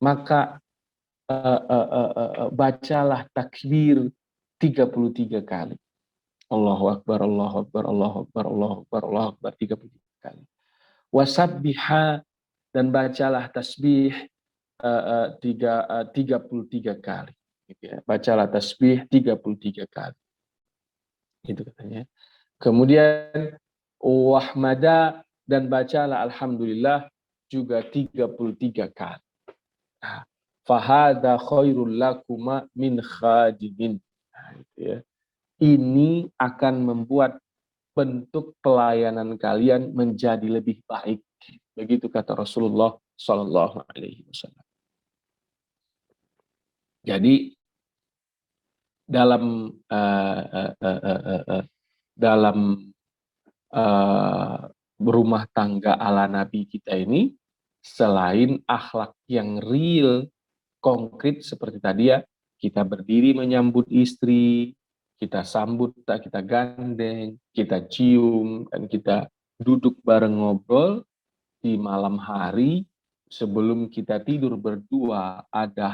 maka bacalah takbir 33 kali. Allahu Akbar, Allahu Akbar, Allahu Akbar, Allahu Akbar, Allahu Akbar 33 kali. Wasabbiha, dan bacalah tasbih 33 kali. Gitu ya. Bacalah tasbih 33 kali. Itu katanya. Kemudian wahmada, dan bacalah alhamdulillah juga 33 kali. Fahada khairul lakuma min khadimin. Gitu ya. Ini akan membuat bentuk pelayanan kalian menjadi lebih baik. Begitu kata Rasulullah Sallallahu Alaihi Wasallam. Jadi dalam rumah tangga ala Nabi kita ini, selain akhlak yang real, konkret seperti tadi ya, kita berdiri menyambut istri, kita sambut, kita gandeng, kita cium, dan kita duduk bareng ngobrol di malam hari. Sebelum kita tidur berdua, ada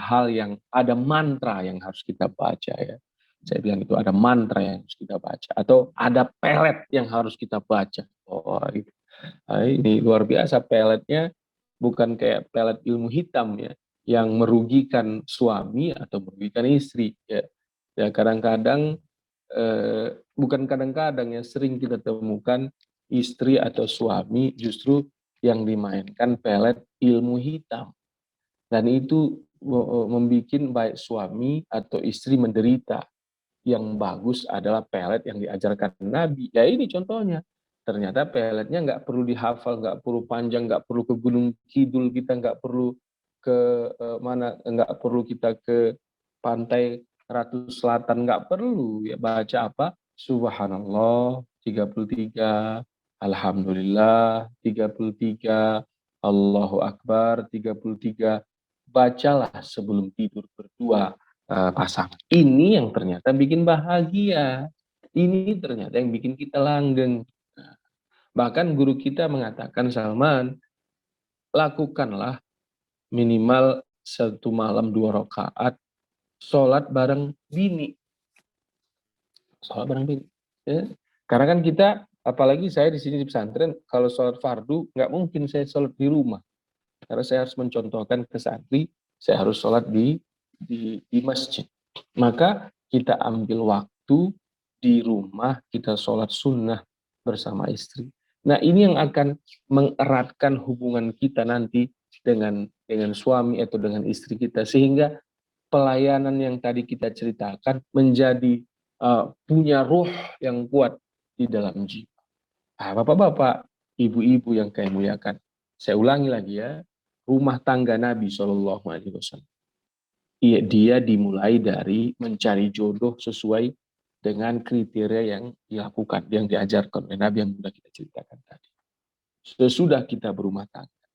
mantra yang harus kita baca ya. Saya bilang itu ada mantra yang harus kita baca, atau ada pelet yang harus kita baca. Oh, ini luar biasa peletnya, bukan kayak pelet ilmu hitam ya, yang merugikan suami atau merugikan istri ya. Ya kadang-kadang bukan kadang-kadang ya, sering kita temukan istri atau suami justru yang dimainkan pelet ilmu hitam, dan itu membuat baik suami atau istri menderita. Yang bagus adalah pelet yang diajarkan Nabi. Ya ini contohnya. Ternyata peletnya nggak perlu dihafal, nggak perlu panjang, nggak perlu ke Gunung Kidul, kita nggak perlu ke nggak perlu kita ke pantai Ratu Selatan, nggak perlu. Ya baca apa? Subhanallah 33, Alhamdulillah 33, Allahu Akbar 33. Bacalah sebelum tidur berdua pasangan. Ini yang ternyata bikin bahagia. Ini ternyata yang bikin kita langgeng. Bahkan guru kita mengatakan, Salman, lakukanlah minimal 1 malam 2 rakaat sholat bareng bini. Sholat bareng bini. Ya. Karena kan kita, apalagi saya di sini di pesantren, kalau sholat fardu, nggak mungkin saya sholat di rumah. Karena saya harus mencontohkan ke santri, saya harus sholat di masjid. Maka kita ambil waktu di rumah, kita sholat sunnah bersama istri. Nah ini yang akan mengeratkan hubungan kita nanti dengan suami atau dengan istri kita, sehingga pelayanan yang tadi kita ceritakan menjadi punya ruh yang kuat di dalam jiwa. Bapak-bapak, ibu-ibu yang kami muliakan, saya ulangi lagi ya, rumah tangga Nabi Shallallahu Alaihi Wasallam. Dia dimulai dari mencari jodoh sesuai dengan kriteria yang dilakukan, yang diajarkan oleh Nabi yang sudah kita ceritakan tadi. Sesudah kita berumah tangga,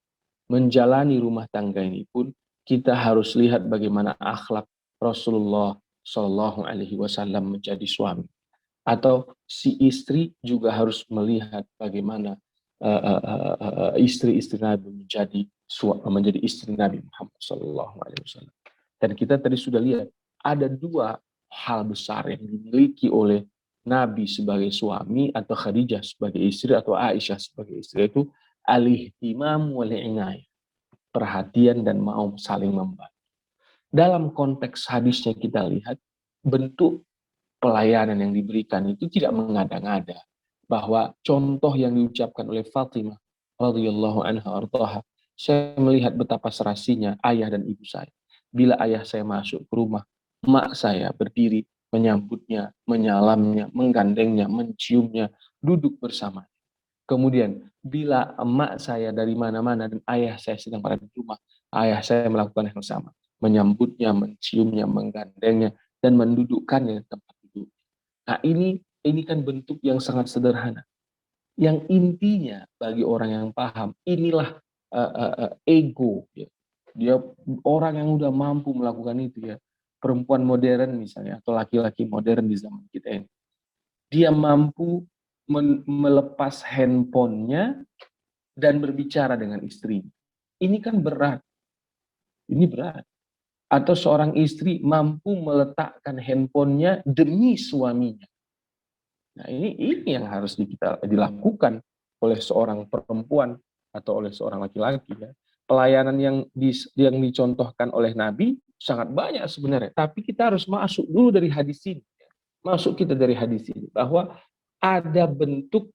menjalani rumah tangga ini pun kita harus lihat bagaimana akhlak Rasulullah Shallallahu Alaihi Wasallam menjadi suami, atau si istri juga harus melihat bagaimana istri-istri Nabi menjadi istri Nabi Muhammad Shallallahu Alaihi Wasallam. Dan kita tadi sudah lihat ada dua hal besar yang dimiliki oleh Nabi sebagai suami, atau Khadijah sebagai istri, atau Aisyah sebagai istri, itu al-ihtimam wal inayah, perhatian dan mau saling membantu. Dalam konteks hadisnya kita lihat bentuk pelayanan yang diberikan itu tidak mengada-ngada, bahwa contoh yang diucapkan oleh Fatimah radhiyallahu anha ardhaha, saya melihat betapa serasinya ayah dan ibu saya. Bila ayah saya masuk ke rumah, mak saya berdiri menyambutnya, menyalamnya, menggandengnya, menciumnya, duduk bersama. Kemudian bila emak saya dari mana-mana dan ayah saya sedang berada di rumah, ayah saya melakukan yang sama, menyambutnya, menciumnya, menggandengnya, dan mendudukkannya di tempat duduk. Nah, ini kan bentuk yang sangat sederhana. Yang intinya bagi orang yang paham, inilah ego. Ya. Dia orang yang udah mampu melakukan itu, ya. Perempuan modern misalnya, atau laki-laki modern di zaman kita ini. Dia mampu melepas handphonenya dan berbicara dengan istrinya. Ini kan berat. Ini berat. Atau seorang istri mampu meletakkan handphonenya demi suaminya. Nah, ini yang harus dilakukan oleh seorang perempuan atau oleh seorang laki-laki, ya. Pelayanan yang dicontohkan oleh Nabi sangat banyak sebenarnya, tapi kita harus masuk dulu dari hadis ini. Masuk kita dari hadis ini bahwa ada bentuk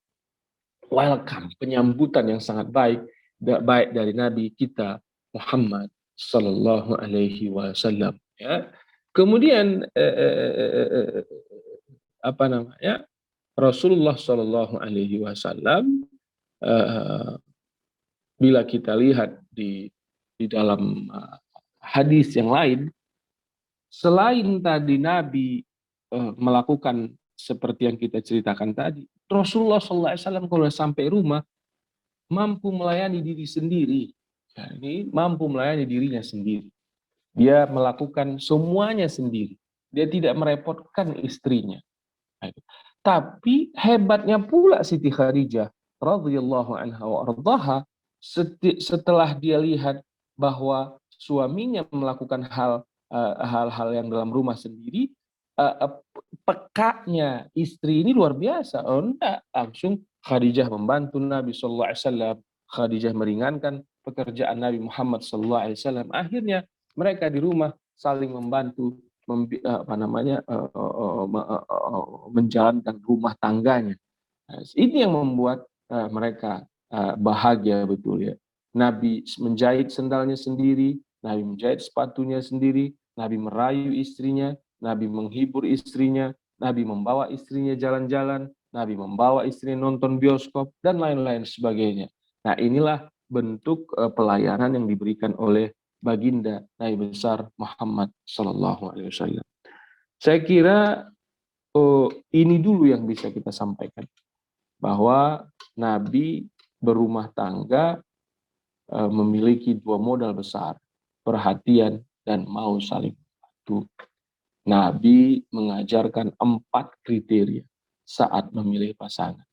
welcome, penyambutan yang sangat baik dari Nabi kita Muhammad Sallallahu Alaihi Wasallam. Ya. Kemudian Rasulullah Sallallahu Alaihi Wasallam, bila kita lihat di dalam hadis yang lain, selain tadi Nabi melakukan seperti yang kita ceritakan tadi, Rasulullah SAW kalau sampai rumah mampu melayani diri sendiri. Ya, ini mampu melayani dirinya sendiri. Dia melakukan semuanya sendiri. Dia tidak merepotkan istrinya. Tapi hebatnya pula Siti Khadijah radhiyallahu anha wa ardhaha, setelah dia lihat bahwa suaminya melakukan hal-hal yang dalam rumah sendiri, pekanya istri ini luar biasa. Oh enggak, langsung Khadijah membantu Nabi sallallahu alaihi wasallam. Khadijah meringankan pekerjaan Nabi Muhammad sallallahu alaihi wasallam. Akhirnya mereka di rumah saling membantu menjalankan rumah tangganya. Ini yang membuat mereka bahagia betul, ya. Nabi menjahit sendalnya sendiri, Nabi menjahit sepatunya sendiri, Nabi merayu istrinya, Nabi menghibur istrinya, Nabi membawa istrinya jalan-jalan, Nabi membawa istrinya nonton bioskop, dan lain-lain sebagainya. Nah, inilah bentuk pelayanan yang diberikan oleh baginda Nabi besar Muhammad Sallallahu Alaihi Wasallam. Saya kira ini dulu yang bisa kita sampaikan, bahwa Nabi berumah tangga memiliki dua modal besar, perhatian dan mau saling membantu. Nabi mengajarkan 4 kriteria saat memilih pasangan.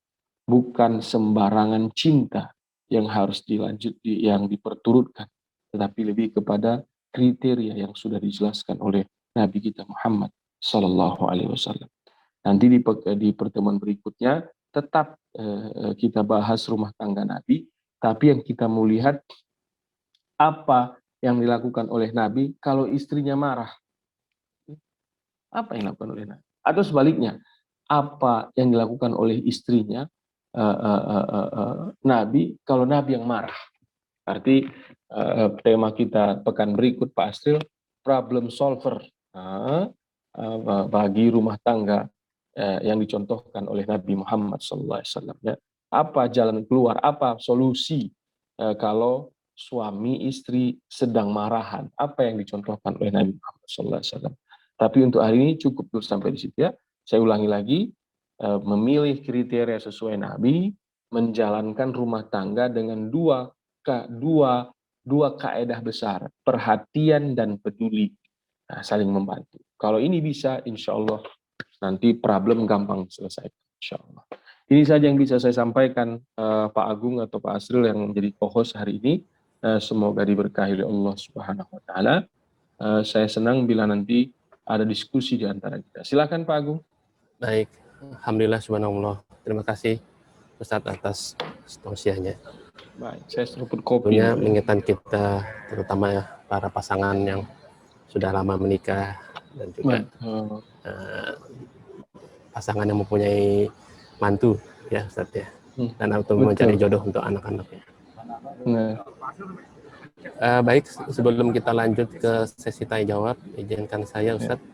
Bukan sembarangan cinta yang harus yang diperturutkan, tetapi lebih kepada kriteria yang sudah dijelaskan oleh Nabi kita Muhammad Sallallahu Alaihi Wasallam. Nanti di pertemuan berikutnya tetap kita bahas rumah tangga Nabi, tapi yang kita mau lihat apa yang dilakukan oleh Nabi kalau istrinya marah. Apa yang dilakukan oleh Nabi? Atau sebaliknya, apa yang dilakukan oleh istrinya Nabi kalau Nabi yang marah? Arti tema kita pekan berikut, Pak Astrid, problem solver bagi rumah tangga yang dicontohkan oleh Nabi Muhammad SAW. Ya. Apa jalan keluar, apa solusi kalau suami istri sedang marahan, apa yang dicontohkan oleh Nabi Muhammad SAW. Tapi untuk hari ini cukup dulu sampai di situ ya. Saya ulangi lagi, memilih kriteria sesuai Nabi, menjalankan rumah tangga dengan dua kaedah besar, perhatian dan peduli. Nah, saling membantu. Kalau ini bisa, insya Allah nanti problem gampang selesai. Insya Allah. Ini saja yang bisa saya sampaikan, Pak Agung atau Pak Asril yang menjadi co-host hari ini. Semoga diberkahi oleh Allah Subhanahu Wa Taala. Saya senang bila nanti ada diskusi di antara kita. Silakan Pak Agung. Baik, alhamdulillah subhanallah. Terima kasih Ustadz atas tausiahnya. Baik, saya seruput kopi. Tentunya mengingatkan kita, terutama ya, para pasangan yang sudah lama menikah dan juga pasangan yang mempunyai mantu ya Ustadz ya, dan atau mencari jodoh untuk anak-anaknya. Baik, sebelum kita lanjut ke sesi tanya jawab, izinkan saya Ustadz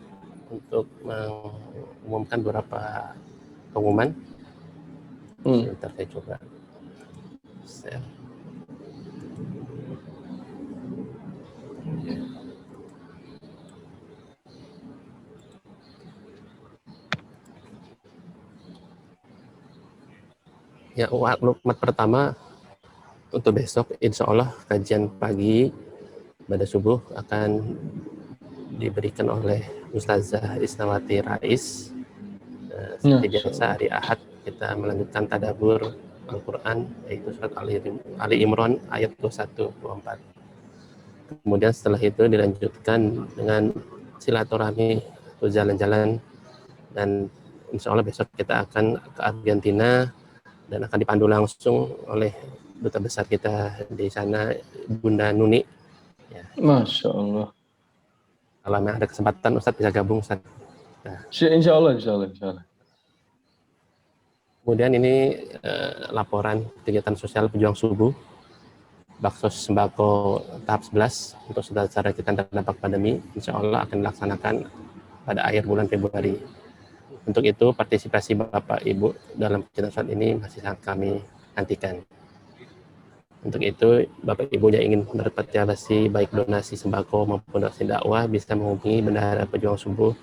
untuk mengumumkan beberapa pengumuman. Sebentar saya coba. Ya, maklumat pertama untuk besok, insya Allah kajian pagi pada subuh akan diberikan oleh Ustazah Isnawati Rais. Seperti biasa hari Ahad kita melanjutkan tadabbur Al-Quran, yaitu surat Ali Imran ayat 21-24. Kemudian setelah itu dilanjutkan dengan silaturahmi atau jalan-jalan, dan insya Allah besok kita akan ke Argentina dan akan dipandu langsung oleh duta besar kita di sana, Bunda Nuni. Ya. Masya Allah. Kalau ada kesempatan Ustadz bisa gabung Ustadz. Nah. Insya Allah. Kemudian ini laporan kegiatan sosial pejuang subuh, baksos sembako tahap 11 untuk saudara-saudara kita yang terdampak pandemi, insya Allah akan dilaksanakan pada akhir bulan Februari. Untuk itu partisipasi Bapak Ibu dalam kegiatan saat ini masih sangat kami nantikan. Untuk itu Bapak Ibu yang ingin berpartisipasi baik donasi sembako maupun donasi dakwah bisa menghubungi Bendahara Pejuang Subuh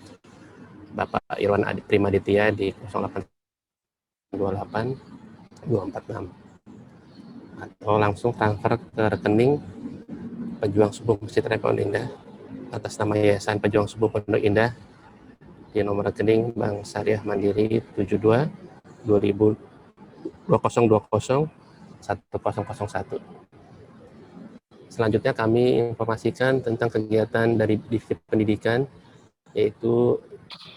Bapak Irwan Primaditya di 0828 246 atau langsung transfer ke rekening Pejuang Subuh Masjid Raya Pondok Indah atas nama Yayasan Pejuang Subuh Pondok Indah di nomor rekening Bank Syariah Mandiri 72 2020 1001. Selanjutnya kami informasikan tentang kegiatan dari Divisi Pendidikan, yaitu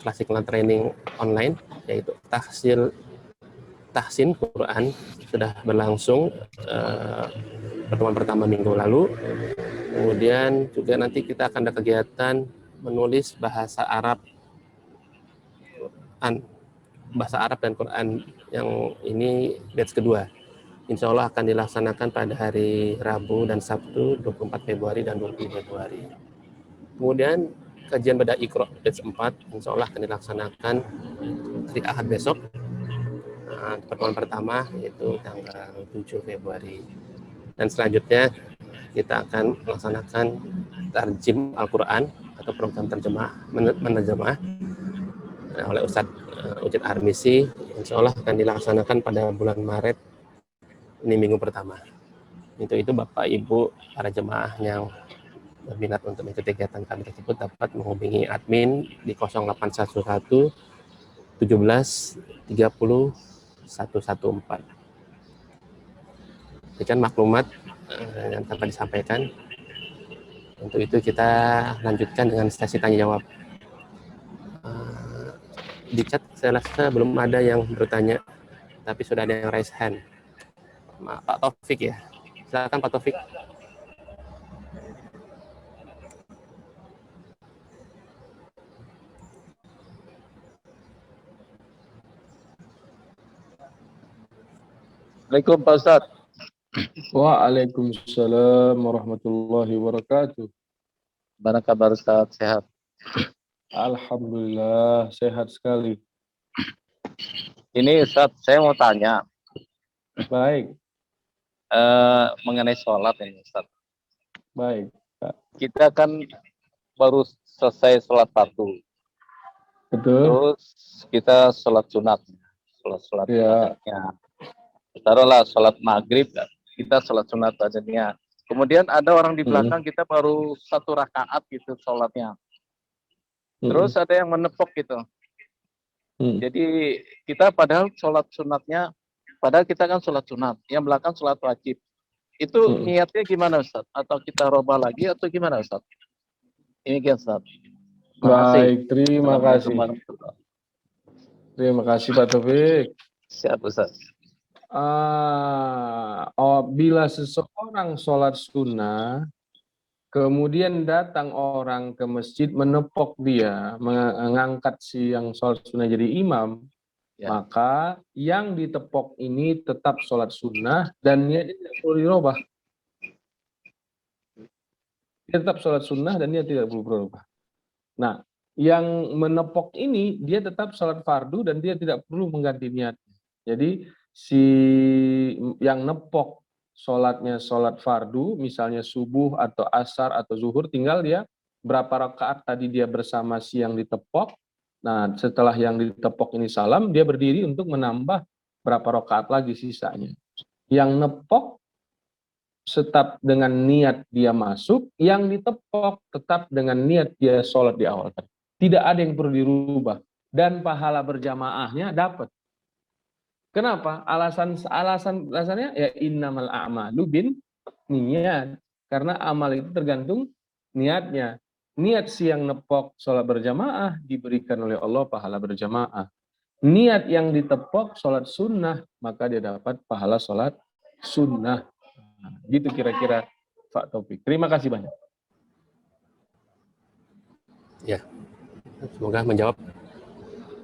Classical Training Online, yaitu tahsin Quran sudah berlangsung pertemuan pertama minggu lalu. Kemudian juga nanti kita akan ada kegiatan menulis bahasa Arab dan Quran yang ini batch kedua. Insya Allah akan dilaksanakan pada hari Rabu dan Sabtu 24 Februari dan 20 Februari. Kemudian kajian Bada Iqra batch 4 insya Allah akan dilaksanakan hari Ahad besok. Pertemuan pertama yaitu tanggal 7 Februari. Dan selanjutnya kita akan melaksanakan tarjim Al-Quran atau program terjemah menerjemah oleh Ustadz Ucit Armisi, insya Allah akan dilaksanakan pada bulan Maret ini minggu pertama. Untuk itu Bapak Ibu para jemaah yang berminat untuk mengikuti kegiatan kami tersebut dapat menghubungi admin di 0811 17 30 114. Demikian maklumat yang dapat disampaikan. Untuk itu kita lanjutkan dengan sesi tanya jawab. Di chat saya rasa belum ada yang bertanya, tapi sudah ada yang raise hand. Pak Taufik ya, silakan Pak Taufik. Assalamualaikum Pak Ustadz. Waalaikumsalam warahmatullahi wabarakatuh. Gimana kabar Ustadz? Sehat? Alhamdulillah sehat sekali. Ini Ustadz, saya mau tanya. Baik. Mengenai sholat ini Ustadz. Baik. Kita kan baru selesai sholat fardu. Betul. Terus kita sholat sunat. Sholat Ya. sunatnya. Taruhlah sholat maghrib, kita sholat sunat aja. Kemudian ada orang di belakang, kita baru 1 rakaat gitu sholatnya. Terus ada yang menepok gitu. Jadi kita padahal sholat sunatnya, padahal kita kan sholat sunat, yang belakang sholat wajib. Itu niatnya gimana Ustaz? Atau kita robah lagi atau gimana Ustaz? Demikian Ustaz. Baik, terima kasih. Assalamualaikum. Terima kasih Pak Taufik. Siap Ustaz. Bila seseorang sholat sunnah, kemudian datang orang ke masjid menepok dia, mengangkat si yang sholat sunnah jadi imam, maka yang ditepok ini tetap sholat sunnah dan dia tidak perlu dirubah. Dia tetap sholat sunnah dan dia tidak perlu berubah. Nah, yang menepok ini dia tetap sholat fardu dan dia tidak perlu mengganti niatnya. Jadi si yang nepok sholatnya sholat fardu, misalnya subuh atau asar atau zuhur, tinggal dia berapa rakaat tadi dia bersama si yang ditepok. Nah, setelah yang ditepok ini salam, dia berdiri untuk menambah berapa rakaat lagi sisanya. Yang nepok tetap dengan niat dia masuk, yang ditepok tetap dengan niat dia sholat di awal. Tidak ada yang perlu dirubah. Dan pahala berjamaahnya dapat. Kenapa? Alasannya ya innamal a'malu bin niat. Karena amal itu tergantung niatnya. Niat si yang nepok sholat berjamaah diberikan oleh Allah pahala berjamaah. Niat yang ditepok sholat sunnah, maka dia dapat pahala sholat sunnah. Gitu kira-kira Pak Taufik. Terima kasih banyak. Ya, semoga menjawab.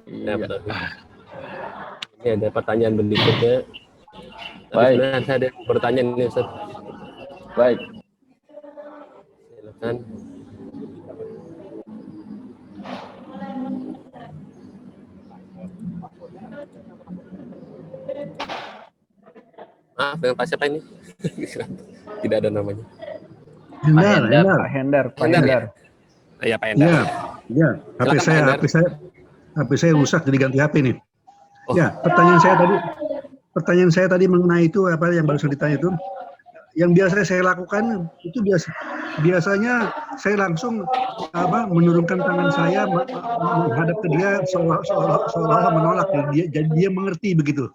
Ya, betul. Ini ada pertanyaan berikutnya. Baik. Sebenarnya saya ada pertanyaan ini, Ustaz. Baik. Silakan. Maaf, dengan Pak siapa ini? Tidak ada namanya. Pak Hendar. Ya, Pak Endar. Ya. HP saya rusak jadi ganti HP nih. Ya, pertanyaan saya tadi mengenai itu apa yang barusan ditanya itu, yang biasa saya lakukan itu biasanya saya langsung menurunkan tangan saya menghadap ke dia seolah-olah menolak, jadi dia mengerti begitu,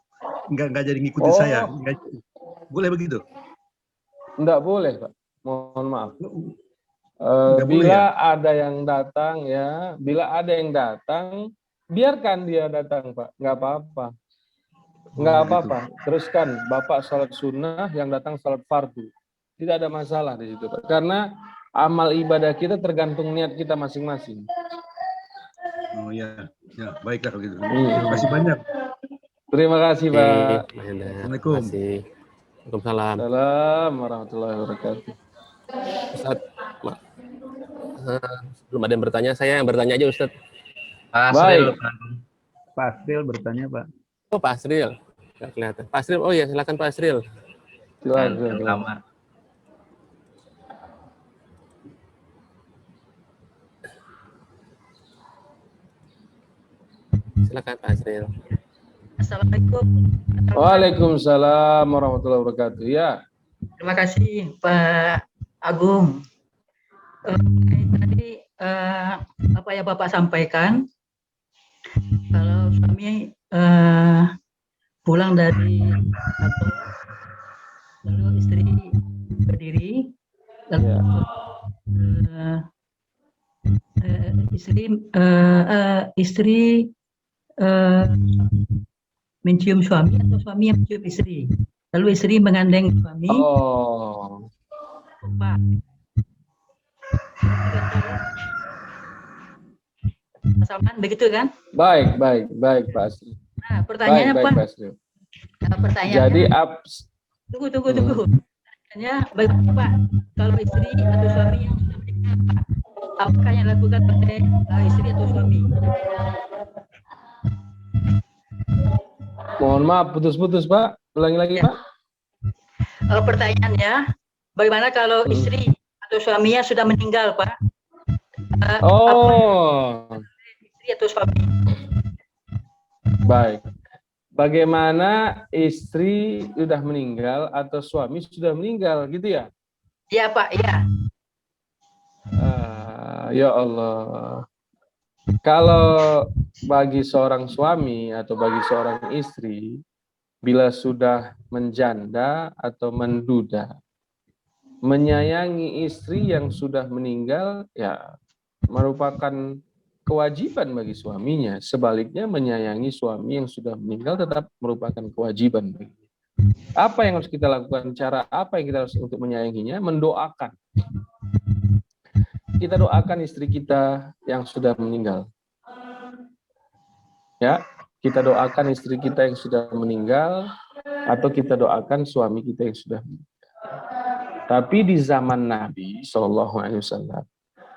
nggak jadi ngikutin saya. Boleh begitu? Enggak boleh, Pak. Mohon maaf. Ada yang datang ya, bila ada yang datang, biarkan dia datang, Pak. Nggak apa-apa. Nggak apa-apa. Teruskan, Bapak sholat sunnah, yang datang sholat fardu. Tidak ada masalah di situ, Pak. Karena amal ibadah kita tergantung niat kita masing-masing. Oh ya, baiklah kalau gitu. Terima kasih banyak. Terima kasih, Pak. Assalamualaikum. Waalaikumsalam. Assalamualaikum warahmatullahi wabarakatuh. Ustaz, belum ada yang bertanya, saya yang bertanya aja, Ustaz. Pak Asril bertanya, Pak. Oh, Pak Asril. Nggak kelihatan. Pak Asril, oh ya, silakan Pak Asril. Silakan. Silakan Pak Asril. Assalamualaikum. Waalaikumsalam warahmatullahi wabarakatuh. Ya. Terima kasih Pak Agung. Tadi apa yang Bapak sampaikan, kalau suami pulang dari kantor, lalu istri berdiri, lalu istri mencium suami atau suami yang mencium istri, lalu istri mengandeng suami. Pak. Samaan begitu kan? Baik Pak Asri. Nah, pertanyaannya baik, Pak. Pertanyaannya. Jadi Tunggu. Pertanyaannya bagaimana Pak? Kalau istri atau suami yang sudah menikah, Pak, apakah yang dilakukan oleh istri atau suami? Mohon maaf, putus-putus Pak. Ulangi lagi Pak. Pertanyaannya, bagaimana kalau istri atau suaminya sudah meninggal, Pak. Oh, Istri atau suami. baik. Bagaimana istri sudah meninggal atau suami sudah meninggal, gitu ya? Iya, Pak, ya. Ya Allah. Kalau bagi seorang suami atau bagi seorang istri, bila sudah menjanda atau menduda, menyayangi istri yang sudah meninggal, ya merupakan kewajiban bagi suaminya. Sebaliknya, menyayangi suami yang sudah meninggal tetap merupakan kewajiban baginya. Apa yang harus kita lakukan? Cara apa yang kita harus untuk menyayanginya? Mendoakan. Kita doakan istri kita yang sudah meninggal. Ya, kita doakan istri kita yang sudah meninggal, atau kita doakan suami kita yang sudah meninggal. Tapi di zaman Nabi SAW,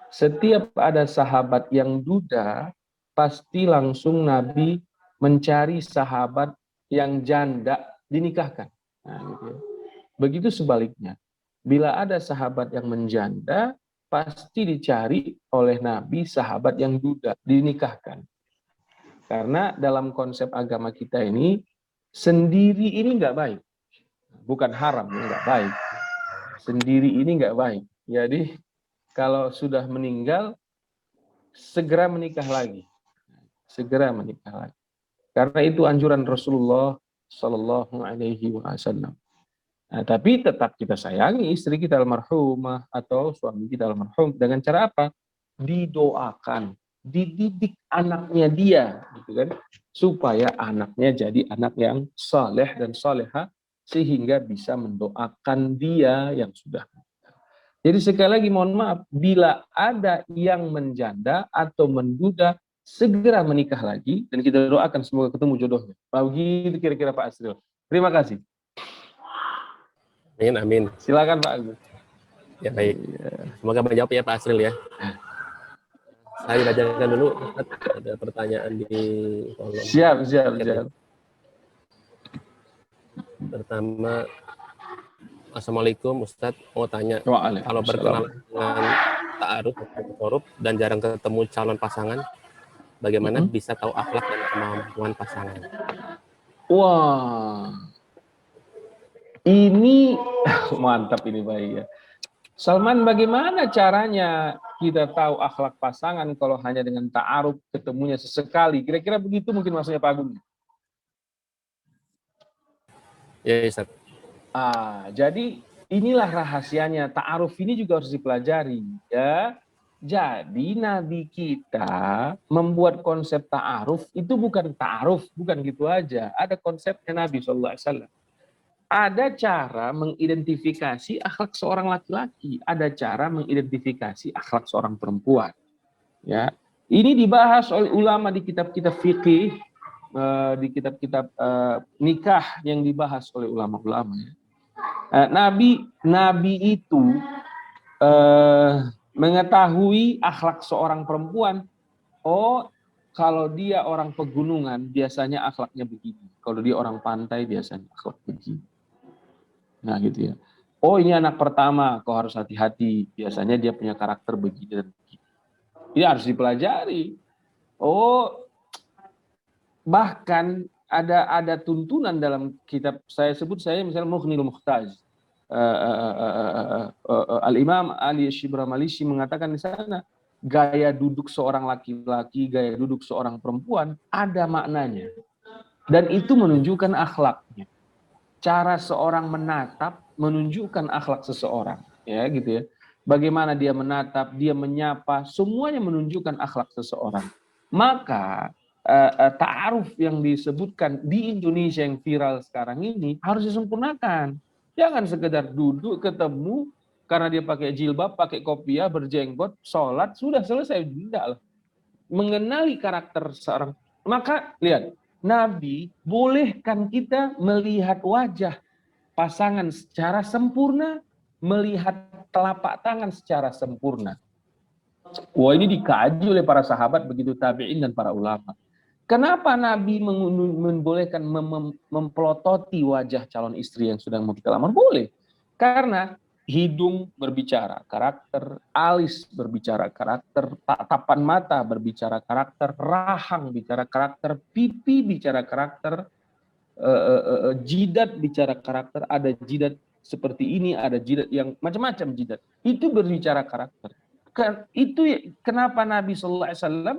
setiap ada sahabat yang duda, pasti langsung Nabi mencari sahabat yang janda dinikahkan. Nah, gitu ya. Begitu sebaliknya, bila ada sahabat yang menjanda, pasti dicari oleh Nabi sahabat yang duda dinikahkan. Karena dalam konsep agama kita ini, sendiri ini nggak baik. Bukan haram, nggak baik. Sendiri ini nggak baik. Jadi, kalau sudah meninggal, segera menikah lagi. Segera menikah lagi. Karena itu anjuran Rasulullah Sallallahu Alaihi Wasallam. Nah, tapi tetap kita sayangi istri kita almarhumah atau suami kita almarhum dengan cara apa? Didoakan, dididik anaknya dia, gitu kan? Supaya anaknya jadi anak yang saleh dan saleha, sehingga bisa mendoakan dia yang sudah. Jadi sekali lagi mohon maaf, bila ada yang menjanda atau menduda, segera menikah lagi dan kita doakan semoga ketemu jodohnya. Begitu kira-kira Pak Asril. Terima kasih. Amin, amin. Silakan Pak Agus. Ya baik. Semoga menjawab ya Pak Asril ya. Saya bacakan dulu, ada pertanyaan di kolom. Siap. Pertama, Assalamualaikum Ustadz, mau tanya, kalau berkenalan dengan ta'aruf atau korup dan jarang ketemu calon pasangan, bagaimana bisa tahu akhlak dan kemampuan pasangan? Wah, ini mantap ini Pak ya. Salman, bagaimana caranya kita tahu akhlak pasangan kalau hanya dengan ta'aruf ketemunya sesekali? Kira-kira begitu mungkin maksudnya Pak Agung. Ya, Ustaz. Jadi inilah rahasianya. Ta'aruf ini juga harus dipelajari, ya. Jadi Nabi kita membuat konsep ta'aruf itu bukan ta'aruf, bukan gitu aja. Ada konsepnya Nabi SAW. Ada cara mengidentifikasi akhlak seorang laki-laki, ada cara mengidentifikasi akhlak seorang perempuan. Ya, ini dibahas oleh ulama di kitab-kitab fikih, di kitab-kitab nikah yang dibahas oleh ulama-ulama. Nabi itu mengetahui akhlak seorang perempuan. Oh, kalau dia orang pegunungan, biasanya akhlaknya begini. Kalau dia orang pantai, biasanya akhlak begini. Nah gitu ya. Oh, ini anak pertama, kau harus hati-hati. Biasanya dia punya karakter begini dan begini. Ini harus dipelajari. Oh, bahkan ada tuntunan dalam kitab saya misalnya Mughnil Muhtaj. Al-Imam Ali Shibramalisi mengatakan di sana, gaya duduk seorang laki-laki, gaya duduk seorang perempuan ada maknanya. Dan itu menunjukkan akhlaknya. Cara seorang menatap menunjukkan akhlak seseorang, ya gitu ya. Bagaimana dia menatap, dia menyapa, semuanya menunjukkan akhlak seseorang. Maka ta'aruf yang disebutkan di Indonesia yang viral sekarang ini harus disempurnakan. Jangan sekedar duduk ketemu karena dia pakai jilbab, pakai kopiah, berjenggot, sholat, sudah selesai. Tidak lah. Mengenali karakter seorang. Maka lihat, Nabi bolehkan kita melihat wajah pasangan secara sempurna, melihat telapak tangan secara sempurna. Wah, ini dikaji oleh para sahabat, begitu tabi'in dan para ulama. Kenapa Nabi membolehkan mempelototi wajah calon istri yang sedang mau kita lamar? Boleh. Karena hidung berbicara karakter, alis berbicara karakter, tatapan mata berbicara karakter, rahang bicara karakter, pipi bicara karakter, jidat bicara karakter. Ada jidat seperti ini, ada jidat yang macam-macam jidat. Itu berbicara karakter. Itu kenapa Nabi Sallallahu Alaihi Wasallam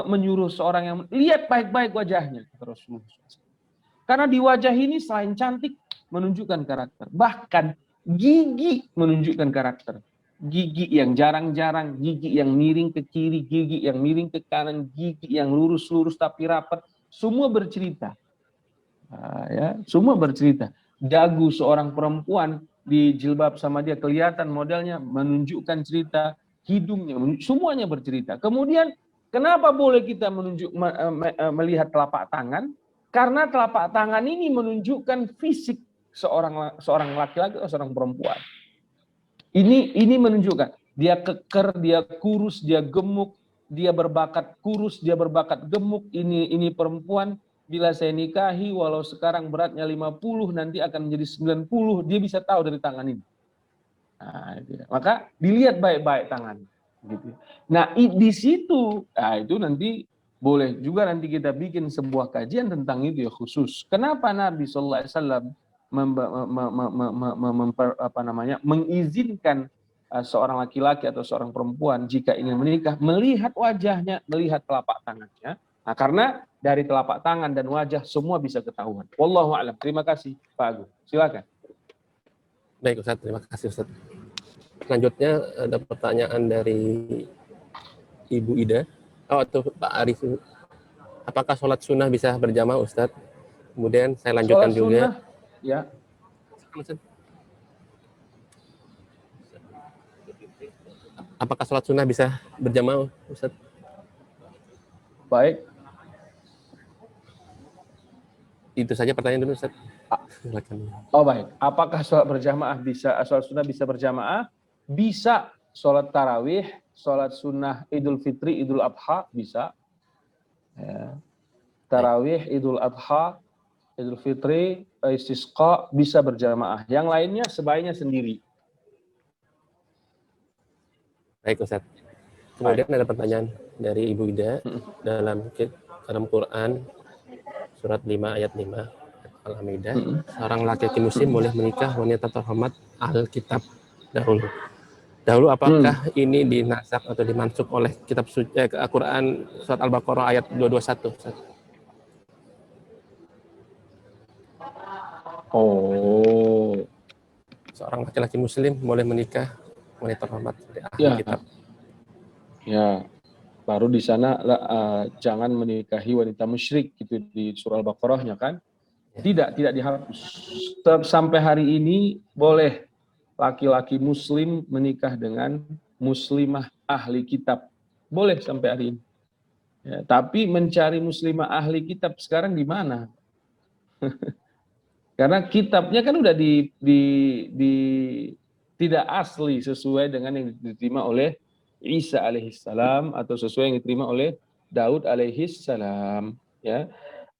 menyuruh seorang yang lihat baik-baik wajahnya, Rasulullah. Karena di wajah ini selain cantik menunjukkan karakter, bahkan gigi menunjukkan karakter. Gigi yang jarang-jarang, gigi yang miring ke kiri, gigi yang miring ke kanan, gigi yang lurus-lurus tapi rapat, semua bercerita. Ya, semua bercerita. Dagu seorang perempuan di jilbab sama dia kelihatan modelnya menunjukkan cerita, hidungnya semuanya bercerita. Kemudian kenapa boleh kita melihat telapak tangan? Karena telapak tangan ini menunjukkan fisik seorang laki-laki atau seorang perempuan. Ini menunjukkan dia keker, dia kurus, dia gemuk, dia berbakat kurus, dia berbakat gemuk. Ini perempuan, bila saya nikahi walau sekarang beratnya 50 nanti akan menjadi 90, dia bisa tahu dari tangan ini. Nah, maka dilihat baik-baik tangan. Gitu. Nah, di situ, itu nanti boleh juga nanti kita bikin sebuah kajian tentang itu ya khusus. Kenapa Nabi Sallallahu Alaihi Wasallam mengizinkan seorang laki-laki atau seorang perempuan jika ingin menikah melihat wajahnya, melihat telapak tangannya. Nah, karena dari telapak tangan dan wajah semua bisa ketahuan. Wallahu a'lam. Terima kasih Pak Agung. Silakan. Baik Ustaz, terima kasih Ustaz. Selanjutnya ada pertanyaan dari Ibu Ida. Atau Pak Arif, apakah sholat sunnah bisa berjamaah Ustaz? Kemudian saya lanjutkan sholat juga. Sunnah, ya. Apakah sholat sunnah bisa berjamaah Ustaz? Baik. Itu saja pertanyaan dulu Ustaz. Oh baik. Apakah sholat sunnah bisa berjamaah? Bisa. Sholat tarawih, sholat sunnah Idul Fitri, Idul Adha bisa. Ya. Tarawih, Idul Adha, Idul Fitri, Istisqa bisa berjamaah. Yang lainnya sebaiknya sendiri. Baik Ustaz. Kemudian ada pertanyaan dari Ibu Ida dalam Quran surat 5 ayat 5 Al-Hamidah. Seorang laki-laki muslim boleh menikah wanita terhormat Alkitab dahulu. Dahulu apakah ini dinasak atau dimansuk oleh kitab suci Al-Quran surat Al-Baqarah ayat 221? Oh. Seorang laki-laki muslim boleh menikah wanita terhormat dari ahli kitab. Ya. Baru di sana jangan menikahi wanita musyrik gitu di surah Al-Baqarahnya kan? Tidak dihapus. Sampai hari ini boleh laki-laki muslim menikah dengan muslimah ahli kitab. Boleh sampai hari ini. Ya, tapi mencari muslimah ahli kitab sekarang di mana? Karena kitabnya kan udah tidak asli sesuai dengan yang diterima oleh Isa alaihissalam atau sesuai yang diterima oleh Daud alaihissalam. Ya,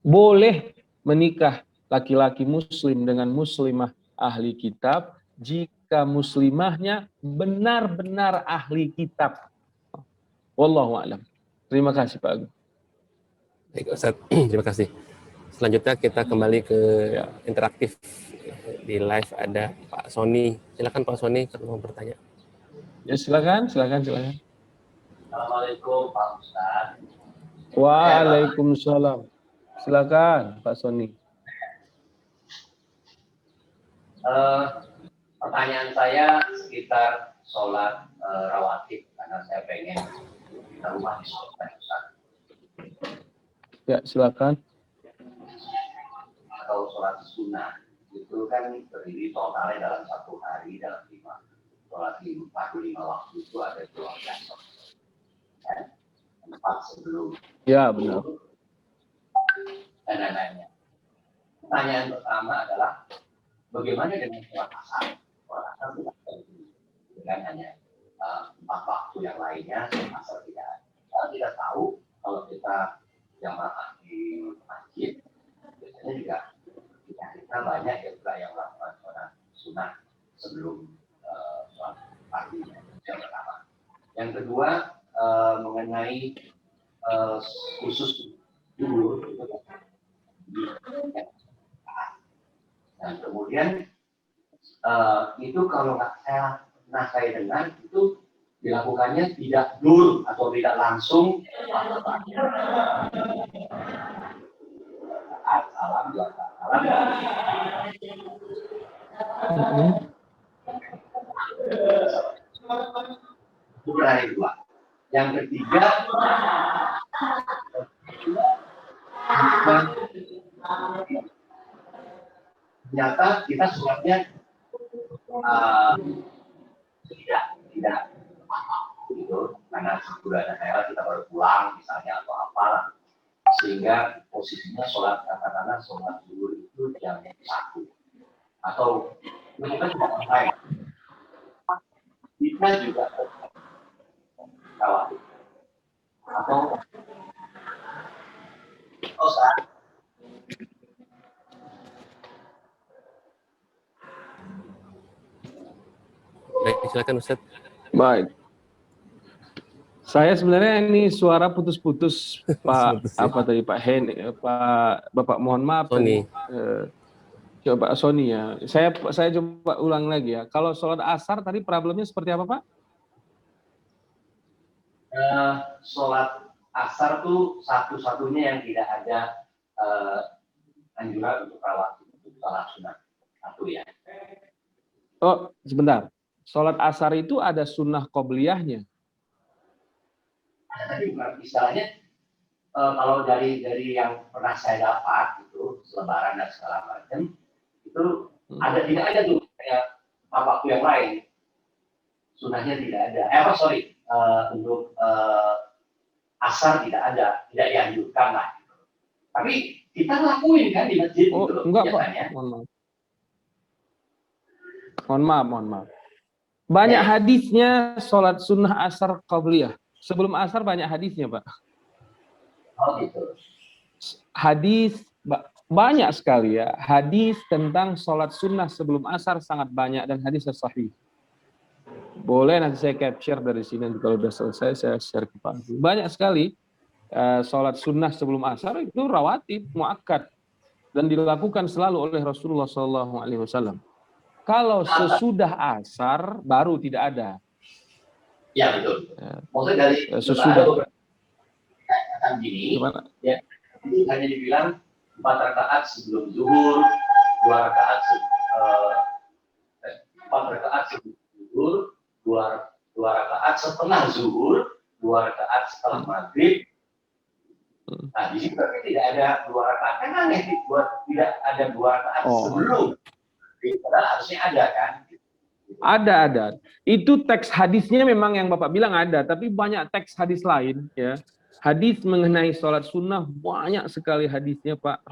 boleh menikah laki-laki muslim dengan muslimah ahli kitab jika muslimahnya benar-benar ahli kitab. Wallahu a'lam. Terima kasih Pak Agung. Baik Ustaz, terima kasih. Selanjutnya kita kembali ke interaktif. Di live ada Pak Sony. Silakan Pak Sony kalau mau bertanya. Ya silakan. Assalamualaikum Pak Ustaz. Waalaikumsalam. Silakan Pak Sony. Pertanyaan saya sekitar sholat rawatib karena saya pengen di rumah di sholat Ustaz. Ya silakan. Atau sholat sunnah itu kan terdiri totalnya dalam satu hari dalam 5 sholat 45 waktu itu ada 12 dan 4 sebelum. Ya benar. Dan lain-lainnya. Pertanyaan pertama adalah bagaimana dengan sholat asar? Sholat asar tidak terjadi dengan hanya 4 waktu yang lainnya, sholat asar tidak ada. Kita tidak tahu kalau kita jamaah di masjid, biasanya juga kita banyak ya juga yang melakukan sholat sunnah sebelum sholat fardunya. Yang pertama. Yang kedua mengenai khusus dulu itu. Dan kemudian itu kalau saya dengar itu dilakukannya tidak dur atau tidak langsung salam dua salam. Bukan yang kedua. Yang ketiga ternyata kita sholatnya tidak gitu, karena sudah ada daerah kita baru pulang misalnya atau apalah, sehingga posisinya sholat katakanlah sholat zuhur itu jam 1 atau kita tidak online, kita juga khawatir atau saat Baik, silakan Ustaz. Baik. Saya sebenarnya ini suara putus-putus, Pak. Apa tadi Pak Bapak mohon maaf Sony. Coba Sony ya. Saya coba ulang lagi ya. Kalau sholat asar tadi problemnya seperti apa Pak? Sholat asar tuh satu-satunya yang tidak ada anjuran untuk rawatib, untuk sholat sunat satu ya. Oh sebentar. Sholat asar itu ada sunnah qobliyahnya. Tapi istilahnya kalau dari yang pernah saya dapat itu selebaran dan segala macam itu tidak ada tuh kayak waktu yang lain sunnahnya tidak ada. Untuk asar tidak ada, tidak dianjurkan lah. Tapi kita lakuin kan di masjid gitu loh. Enggak biasanya. Pak. Mohon maaf. Banyak hadisnya sholat sunnah asar qabliyah. Sebelum asar banyak hadisnya, Pak. Oh gitu. Hadis banyak sekali ya. Hadis tentang sholat sunnah sebelum asar sangat banyak dan hadisnya sahih. Boleh nanti saya capture dari sini, nanti kalau sudah selesai saya share ke Pak. Banyak sekali sholat sunnah sebelum asar itu rawatib, muakkad dan dilakukan selalu oleh Rasulullah SAW. Kalau sesudah asar baru tidak ada. Ya betul. Maksudnya dari sesudah katakan gini, ya, itu hanya dibilang 4 rakaat sebelum zuhur, 2 rakaat 4 rakaat sebelum zuhur, 2 rakaat setelah zuhur, 2 rakaat setelah maghrib. Nah di sini berarti tidak ada 2 rakaat, kan aneh tidak ada 2 rakaat sebelum. Padahal harusnya ada kan? Ada. Itu teks hadisnya memang yang Bapak bilang ada, tapi banyak teks hadis lain ya. Hadis mengenai sholat sunnah banyak sekali hadisnya Pak,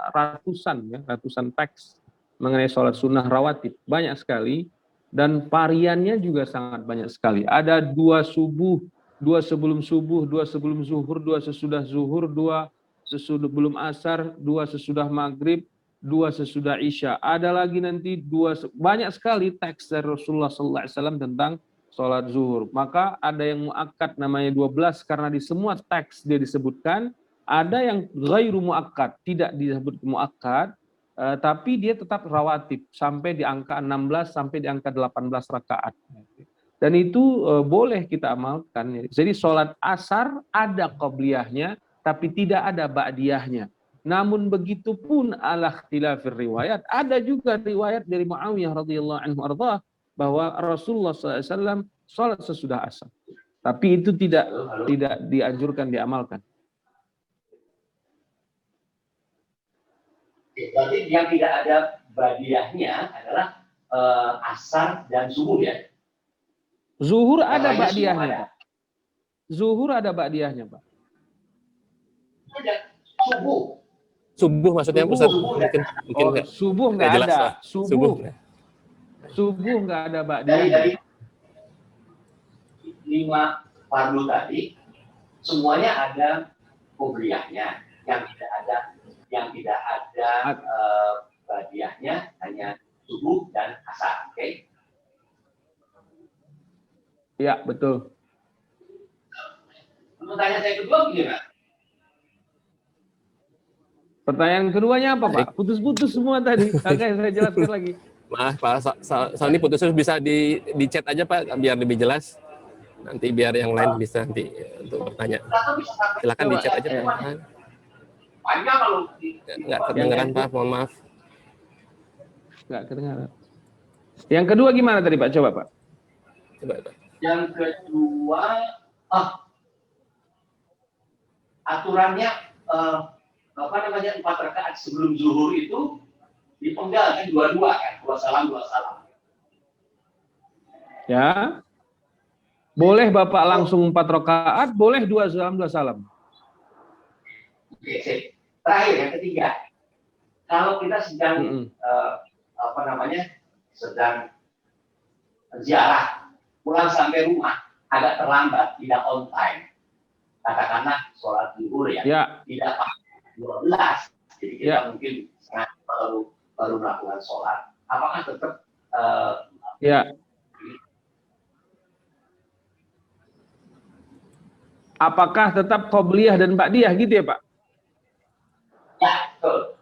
ratusan teks mengenai sholat sunnah rawatib banyak sekali dan variannya juga sangat banyak sekali. Ada 2 subuh, 2 sebelum subuh, 2 sebelum zuhur, 2 sesudah zuhur, 2 sebelum asar, 2 sesudah maghrib, 2 sesudah isya. Ada lagi nanti 2, banyak sekali teks dari Rasulullah SAW tentang sholat zuhur. Maka ada yang muakkad namanya 12 karena di semua teks dia disebutkan. Ada yang ghairu muakkad, tidak disebut muakkad, tapi dia tetap rawatib sampai di angka 16 sampai di angka 18 rakaat. Dan itu boleh kita amalkan. Jadi sholat asar ada qobliyahnya, tapi tidak ada ba'diyahnya. Namun begitu pun ala ikhtilafir riwayat, ada juga riwayat dari Muawiyah radhiyallahu anhu arda bahwa Rasulullah SAW sholat sesudah asar. Tapi itu tidak dianjurkan diamalkan. Berarti yang tidak ada ba'diyahnya adalah asar dan subuh ya? Zuhur ada ba'diyahnya, Pak. Zuhur ada ba'diyahnya, Pak. Ada subuh. Subuh maksudnya Ustaz mungkin subuh nggak ada. Subuh nggak ada ba'diyahnya. Dari 5 fardu tadi semuanya ada qobliyahnya, yang tidak ada ba'diyahnya hanya subuh dan asar, oke? Ya, betul. Pertanyaan saya kedua gimana? Pertanyaan keduanya apa, Pak? Putus-putus semua tadi. Oke, saya jelaskan lagi. Maaf Pak, Sony putus bisa di chat aja Pak, biar lebih jelas. Nanti biar yang lain bisa nanti untuk bertanya. Silakan di chat aja Pak. Panjang kalau Nggak kedengeran Pak, mohon maaf. Nggak kedengaran. Yang kedua gimana tadi Pak? Coba Pak. Coba Pak. yang kedua, aturannya apa namanya 4 rakaat sebelum zuhur itu dipenggal kan dua-dua kan, 2 salam 2 salam. Ya. Boleh Bapak langsung 4 rakaat, boleh 2 salam 2 salam. Oke, sip. Terakhir yang ketiga, kalau kita sedang apa namanya sedang ziarah pulang sampai rumah agak terlambat, tidak on time, katakanlah sholat zuhur ya. Tidak pas 12, jadi kita mungkin setengah baru melakukan sholat, apakah tetap apakah tetap qobliyah dan ba'diyah gitu ya Pak? Ya, betul.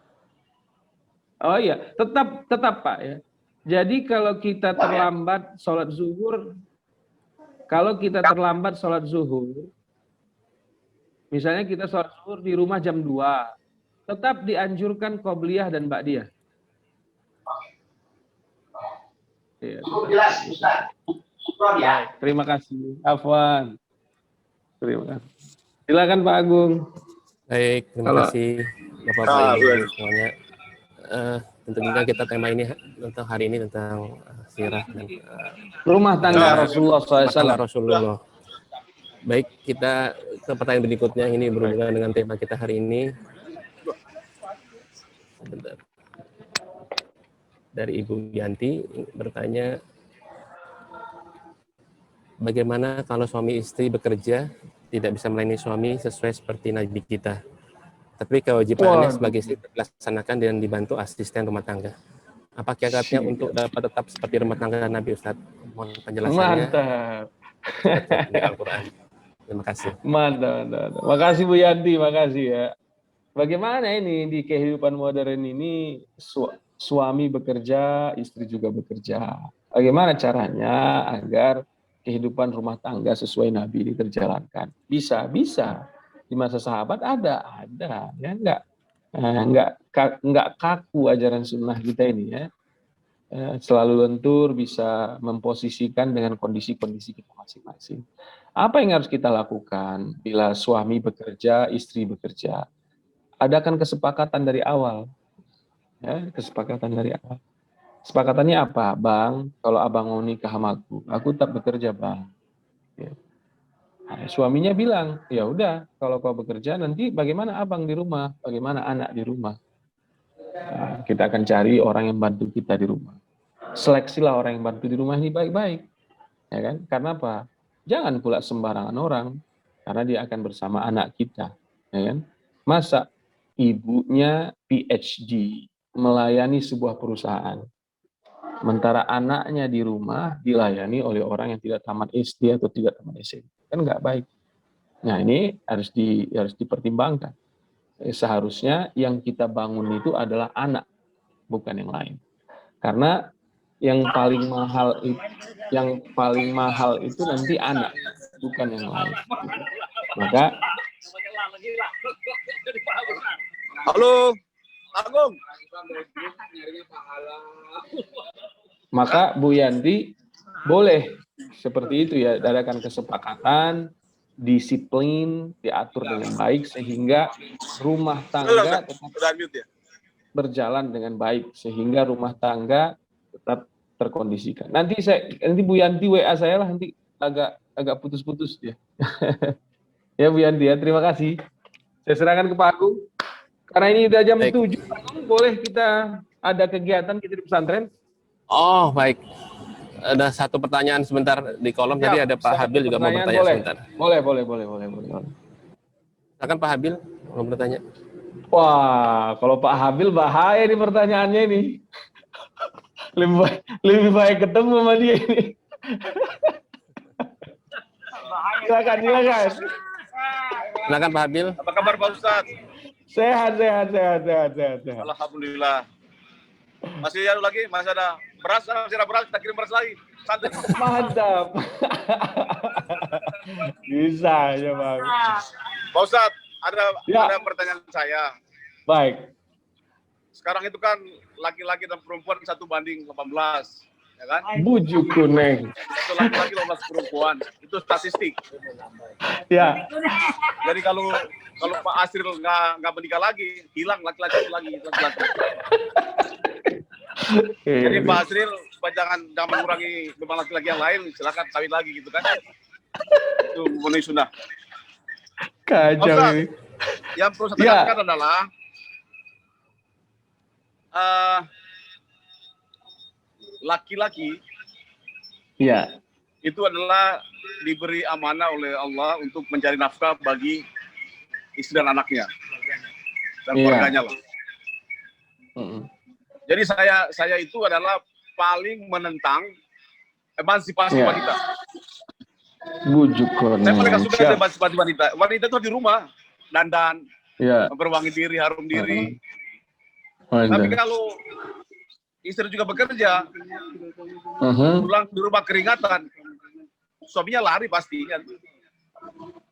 Oh iya, tetap Pak ya. Jadi kalau kita terlambat sholat zuhur, misalnya kita sholat zuhur di rumah jam 2, tetap dianjurkan qobliyah dan ba'diyah. Cukup jelas, Ustaz. Ya. Terima kasih, Afwan. Terima kasih. Silakan Pak Agung. Baik, terima kasih Bapak-Bapak Ibu semuanya. Tentunya kita tema ini tentang hari ini tentang sirah dan rumah tangga Rasulullah. Baik, kita ke pertanyaan berikutnya, ini berhubungan dengan tema kita hari ini. Sebentar. Dari Ibu Yanti bertanya, bagaimana kalau suami istri bekerja tidak bisa melayani suami sesuai seperti Nabi kita, tapi kewajibannya sebagai istri dilaksanakan dan dibantu asisten rumah tangga? Apa kiat-kiatnya untuk dapat tetap seperti rumah tangga Nabi, Ustaz? Mohon penjelasannya. Mantap. Al-Quran. Terima kasih. Mantap. Makasih Bu Yanti, makasih ya. Bagaimana ini di kehidupan modern ini suami bekerja, istri juga bekerja. Bagaimana caranya agar kehidupan rumah tangga sesuai Nabi ini terjalankan? Bisa. Di masa sahabat ada ya, enggak kaku ajaran sunnah kita ini ya. Selalu lentur, bisa memposisikan dengan kondisi-kondisi kita masing-masing. Apa yang harus kita lakukan bila suami bekerja, istri bekerja? Adakan kesepakatan dari awal. Ya, kesepakatan dari awal. Sepakatannya apa? Bang, kalau abang mau nikah sama aku tetap bekerja, Bang. Ya. Nah, suaminya bilang, ya udah, kalau kau bekerja nanti bagaimana abang di rumah, bagaimana anak di rumah. Nah, kita akan cari orang yang bantu kita di rumah. Seleksilah orang yang bantu di rumah ini baik-baik, ya kan? Karena apa? Jangan pula sembarangan orang, karena dia akan bersama anak kita, ya kan? Masa ibunya PhD melayani sebuah perusahaan, sementara anaknya di rumah dilayani oleh orang yang tidak tamat SD atau tidak tamat SMP, kan nggak baik. Nah ini harus dipertimbangkan. Seharusnya yang kita bangun itu adalah anak, bukan yang lain. Karena yang paling mahal itu nanti anak, bukan yang lain. Maka halo, Agung. Maka Bu Yanti boleh seperti itu ya, adakan kesepakatan, disiplin, diatur dengan baik sehingga rumah tangga tetap berjalan dengan baik, sehingga rumah tangga tetap terkondisikan. Nanti Bu Yanti WA saya lah, nanti agak putus-putus ya. Ya Bu Yanti ya, terima kasih. Saya serahkan ke Pak Agung. Karena ini udah jam 7, boleh kita ada kegiatan kita di pesantren? Oh, baik. Ada satu pertanyaan sebentar di kolom, tadi ada Pak Habil juga mau bertanya sebentar. Boleh. Silakan Pak Habil mau bertanya. Wah, kalau Pak Habil bahaya nih pertanyaannya ini. Lebih baik ketemu sama dia ini. Silakan. Silakan Pak Habil. Apa kabar Pak Ustaz? Sehat. Alhamdulillah. Masih ada lagi? Masih ada beras? Masih ada beras? Kita kirim beras lagi. Santai. Mantap. Bisa ya Bang. Pak Ustaz, ada Ya. pertanyaan saya. Baik. Sekarang itu kan laki-laki dan perempuan 1:18, ya kan? Bujuk kuning. Satu laki-laki 12 perempuan. Itu statistik. Ya. Jadi kalau Pak Asril nggak menikah lagi, hilang laki-laki lagi. Jadi Pak Asril supaya jangan mengurangi beban laki-laki yang lain, silakan kawin lagi gitu kan? Itu memenuhi sunnah. Kacau Ustaz, ini. yang perlu saya Ya. tekankan adalah laki-laki Ya. itu adalah diberi amanah oleh Allah untuk mencari nafkah bagi istri dan anaknya dan Iya. keluarganya lah. Mm-mm. Jadi saya itu adalah paling menentang emansipasi Iya. wanita. Bujuk kuning. Saya paling gak suka Siap. emansipasi wanita. Wanita itu di rumah, dandan, Ya. memperwangi diri, harum diri. Mantap. Tapi kalau istri juga bekerja, Mhm. pulang di rumah keringatan, suaminya lari pasti kan.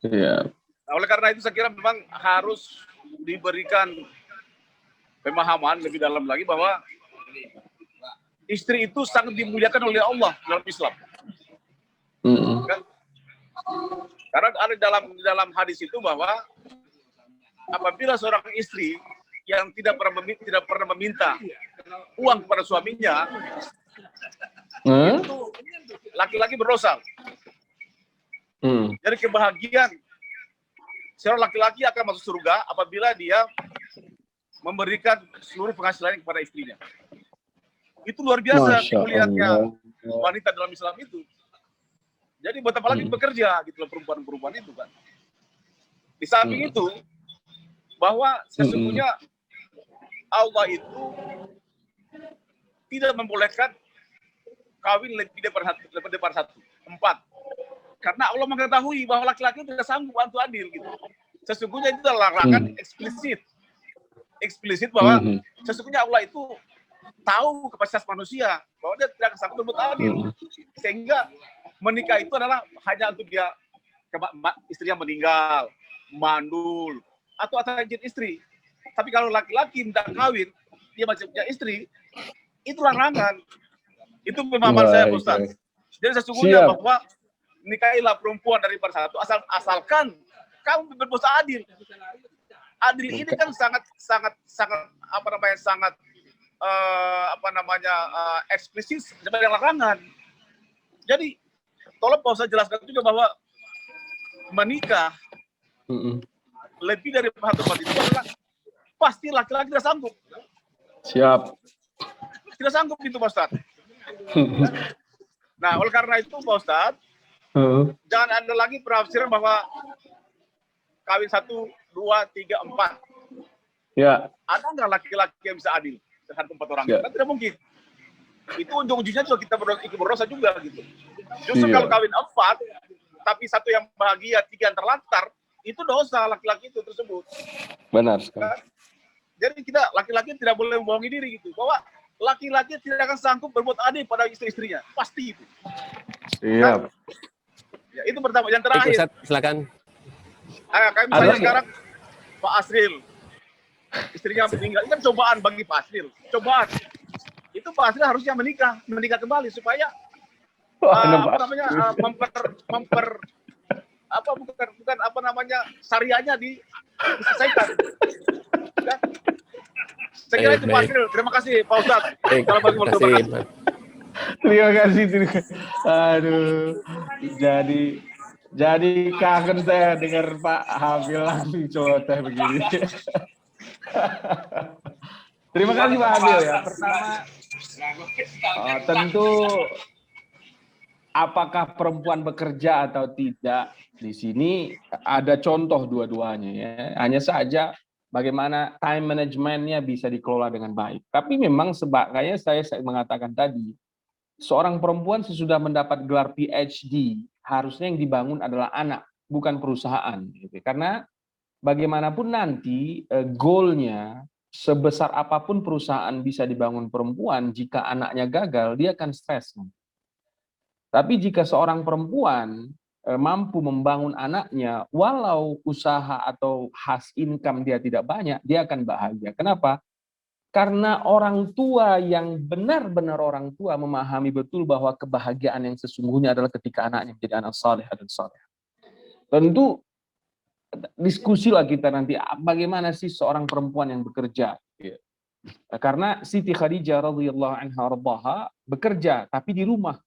Iya. Nah, oleh karena itu saya kira memang harus diberikan pemahaman lebih dalam lagi bahwa istri itu sangat dimuliakan oleh Allah dalam Islam. Mm-mm. Kan? Karena ada dalam hadis itu bahwa apabila seorang istri yang tidak pernah meminta uang kepada suaminya, itu laki-laki berdosa. Jadi kebahagiaan seorang laki-laki akan masuk surga apabila dia memberikan seluruh penghasilannya kepada istrinya. Itu luar biasa Masya kemuliaannya Allah. wanita dalam Islam itu. Jadi buat apa lagi bekerja gitu loh perempuan-perempuan itu kan. Di samping itu bahwa sesungguhnya Allah itu tidak membolehkan kawin lebih daripada satu. 4. Karena Allah mengetahui bahwa laki-laki tidak sanggup untuk adil gitu. Sesungguhnya itu adalah larangan eksplisit bahwa sesungguhnya Allah itu tahu kapasitas manusia bahwa dia tidak sanggup berbuat adil. Sehingga menikah itu adalah hanya untuk dia istrinya meninggal, mandul, atau izin istri. Tapi kalau laki-laki minta kawin, dia masih punya istri, itu larangan. Itu pemahaman saya, Ustaz. Jadi sesungguhnya bahwa nikahilah perempuan daripada satu, asalkan kamu berbuat adil. Adil ini kan sangat eksplisit sebagai larangan. Jadi tolong Pak Ustaz jelaskan juga bahwa menikah lebih dari satu part itu adalah pasti laki-laki tidak sanggup. Siap. Tidak sanggup itu Pak Ustaz. Nah, oleh karena itu Pak Ustaz, jangan ada lagi penafsiran bahwa kawin 1, 2, 3, 4. Ya. Ada nggak laki-laki yang bisa adil terhadap 4 orang? Kan tidak mungkin. Itu ujung-ujungnya juga kita ikut berdosa juga gitu. Justru kalau kawin 4, tapi 1 yang bahagia, 3 yang terlantar, itu dosa laki-laki itu tersebut. Benar sekali. Kan? Jadi kita laki-laki tidak boleh membohongi diri gitu. Bahwa laki-laki tidak akan sanggup berbuat adil pada istri-istrinya. Pasti itu. Siap. Ya, itu pertama. Yang terakhir. Ustaz, silakan. Kayak misalnya sekarang Pak Asril, istrinya meninggal. Ini kan cobaan bagi Pak Asril. Cobaan. Itu Pak Asril harusnya menikah kembali supaya syariahnya diselesaikan. Kan? Saya kira itu Pak Asril. Terima kasih Pak Ustaz. Kalau bagi Terima kasih. Aduh, jadi kangen saya dengar Pak Habil langsung celoteh begini. Terima kasih Pak Habil ya. Pertama, tentu apakah perempuan bekerja atau tidak, di sini ada contoh dua-duanya ya. Hanya saja bagaimana time manajemennya bisa dikelola dengan baik. Tapi memang kayaknya saya mengatakan tadi, seorang perempuan sesudah mendapat gelar PhD harusnya yang dibangun adalah anak, bukan perusahaan. Gitu. Karena bagaimanapun nanti goalnya, sebesar apapun perusahaan bisa dibangun perempuan, jika anaknya gagal, dia akan stres. Tapi jika seorang perempuan mampu membangun anaknya, walau usaha atau has income dia tidak banyak, dia akan bahagia. Kenapa? Karena orang tua yang benar-benar orang tua memahami betul bahwa kebahagiaan yang sesungguhnya adalah ketika anaknya menjadi anak saleh dan saleh. Tentu diskusilah kita nanti bagaimana sih seorang perempuan yang bekerja. Karena Siti Khadijah radhiyallahu anha ardaha bekerja tapi di rumah.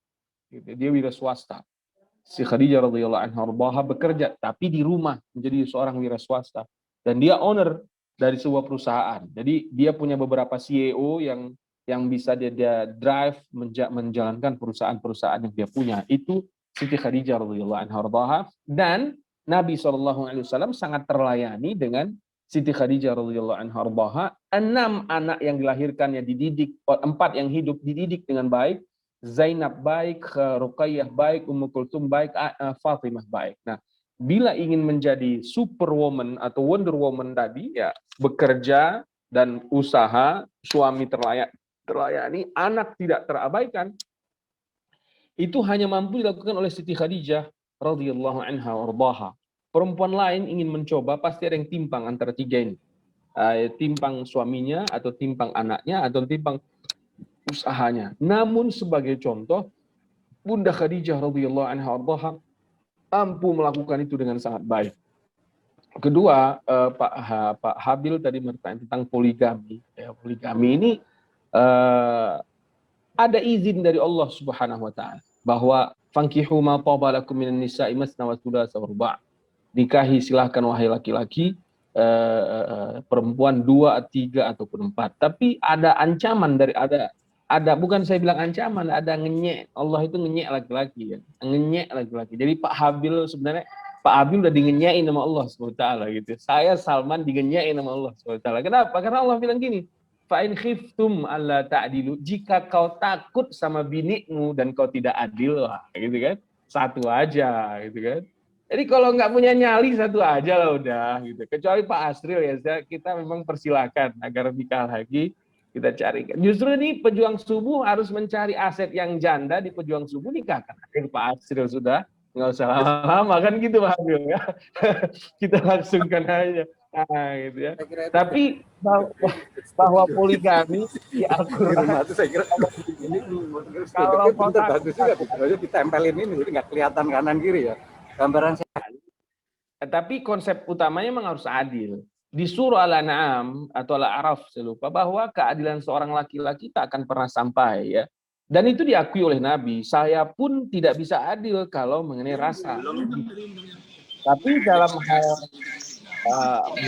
Dia wira swasta. Siti Khadijah radhiyallahu anha ardaha bekerja tapi di rumah menjadi seorang wira swasta, dan dia owner dari sebuah perusahaan. Jadi dia punya beberapa CEO yang bisa dia drive menjalankan perusahaan-perusahaan yang dia punya. Itu Siti Khadijah radhiyallahu anha ardaha, dan Nabi SAW sangat terlayani dengan Siti Khadijah radhiyallahu anha ardaha. 6 anak yang dilahirkannya dididik, 4 yang hidup dididik dengan baik. Zainab baik, Ruqayyah baik, Ummu Kulthum baik, Fatimah baik. Nah, bila ingin menjadi superwoman atau wonder woman tadi, ya bekerja dan usaha, suami terlayani, anak tidak terabaikan, itu hanya mampu dilakukan oleh Siti Khadijah radhiyallahu anha wardaha. Perempuan lain ingin mencoba, pasti ada yang timpang antara 3 ini. Timpang suaminya, atau timpang anaknya, atau timpang usahanya. Namun sebagai contoh, Bunda Khadijah radhiyallahu anha wardaha mampu melakukan itu dengan sangat baik. Kedua, Pak Habil tadi bertanya tentang poligami. Ya, poligami ini ada izin dari Allah Subhanahu wa taala bahwa fankihu ma taba lakum minan nisa'i masna wa thulatha wa ruba'. Nikahi silahkan wahai laki-laki, perempuan 2, 3 ataupun 4. Tapi ada ancaman dari ada bukan saya bilang ancaman, ada ngenyek. Allah itu ngenyek laki-laki ya. Ngenyek laki-laki. Jadi Pak Habil sebenarnya udah dingenyain sama Allah SWT gitu. Saya Salman dingenyain sama Allah SWT. Kenapa? Karena Allah bilang gini, fa in khiftum alla ta'dilu, jika kau takut sama binikmu dan kau tidak adil, gitu kan. Satu aja gitu kan. Jadi kalau nggak punya nyali, satu aja lah udah gitu. Kecuali Pak Asril ya, kita memang persilakan agar nikah lagi. Kita cari. Justru ini pejuang subuh harus mencari aset yang janda di pejuang subuh, nikahkan. Pak Asril sudah, nggak usah lama-lama kan gitu Pak Asril ya. Kita langsungkan aja. Nah, gitu ya. Tapi bahwa poligami di Al-Quran itu saya kira ini kalau bagus juga ditempelin ini jadi nggak kelihatan kanan kiri ya. Gambaran saya. Tapi konsep utamanya memang harus adil. Di surah Al-An'am atau Al-A'raf saya lupa, bahwa keadilan seorang laki-laki tak akan pernah sampai ya. Dan itu diakui oleh Nabi. Saya pun tidak bisa adil kalau mengenai rasa. Tapi dalam hal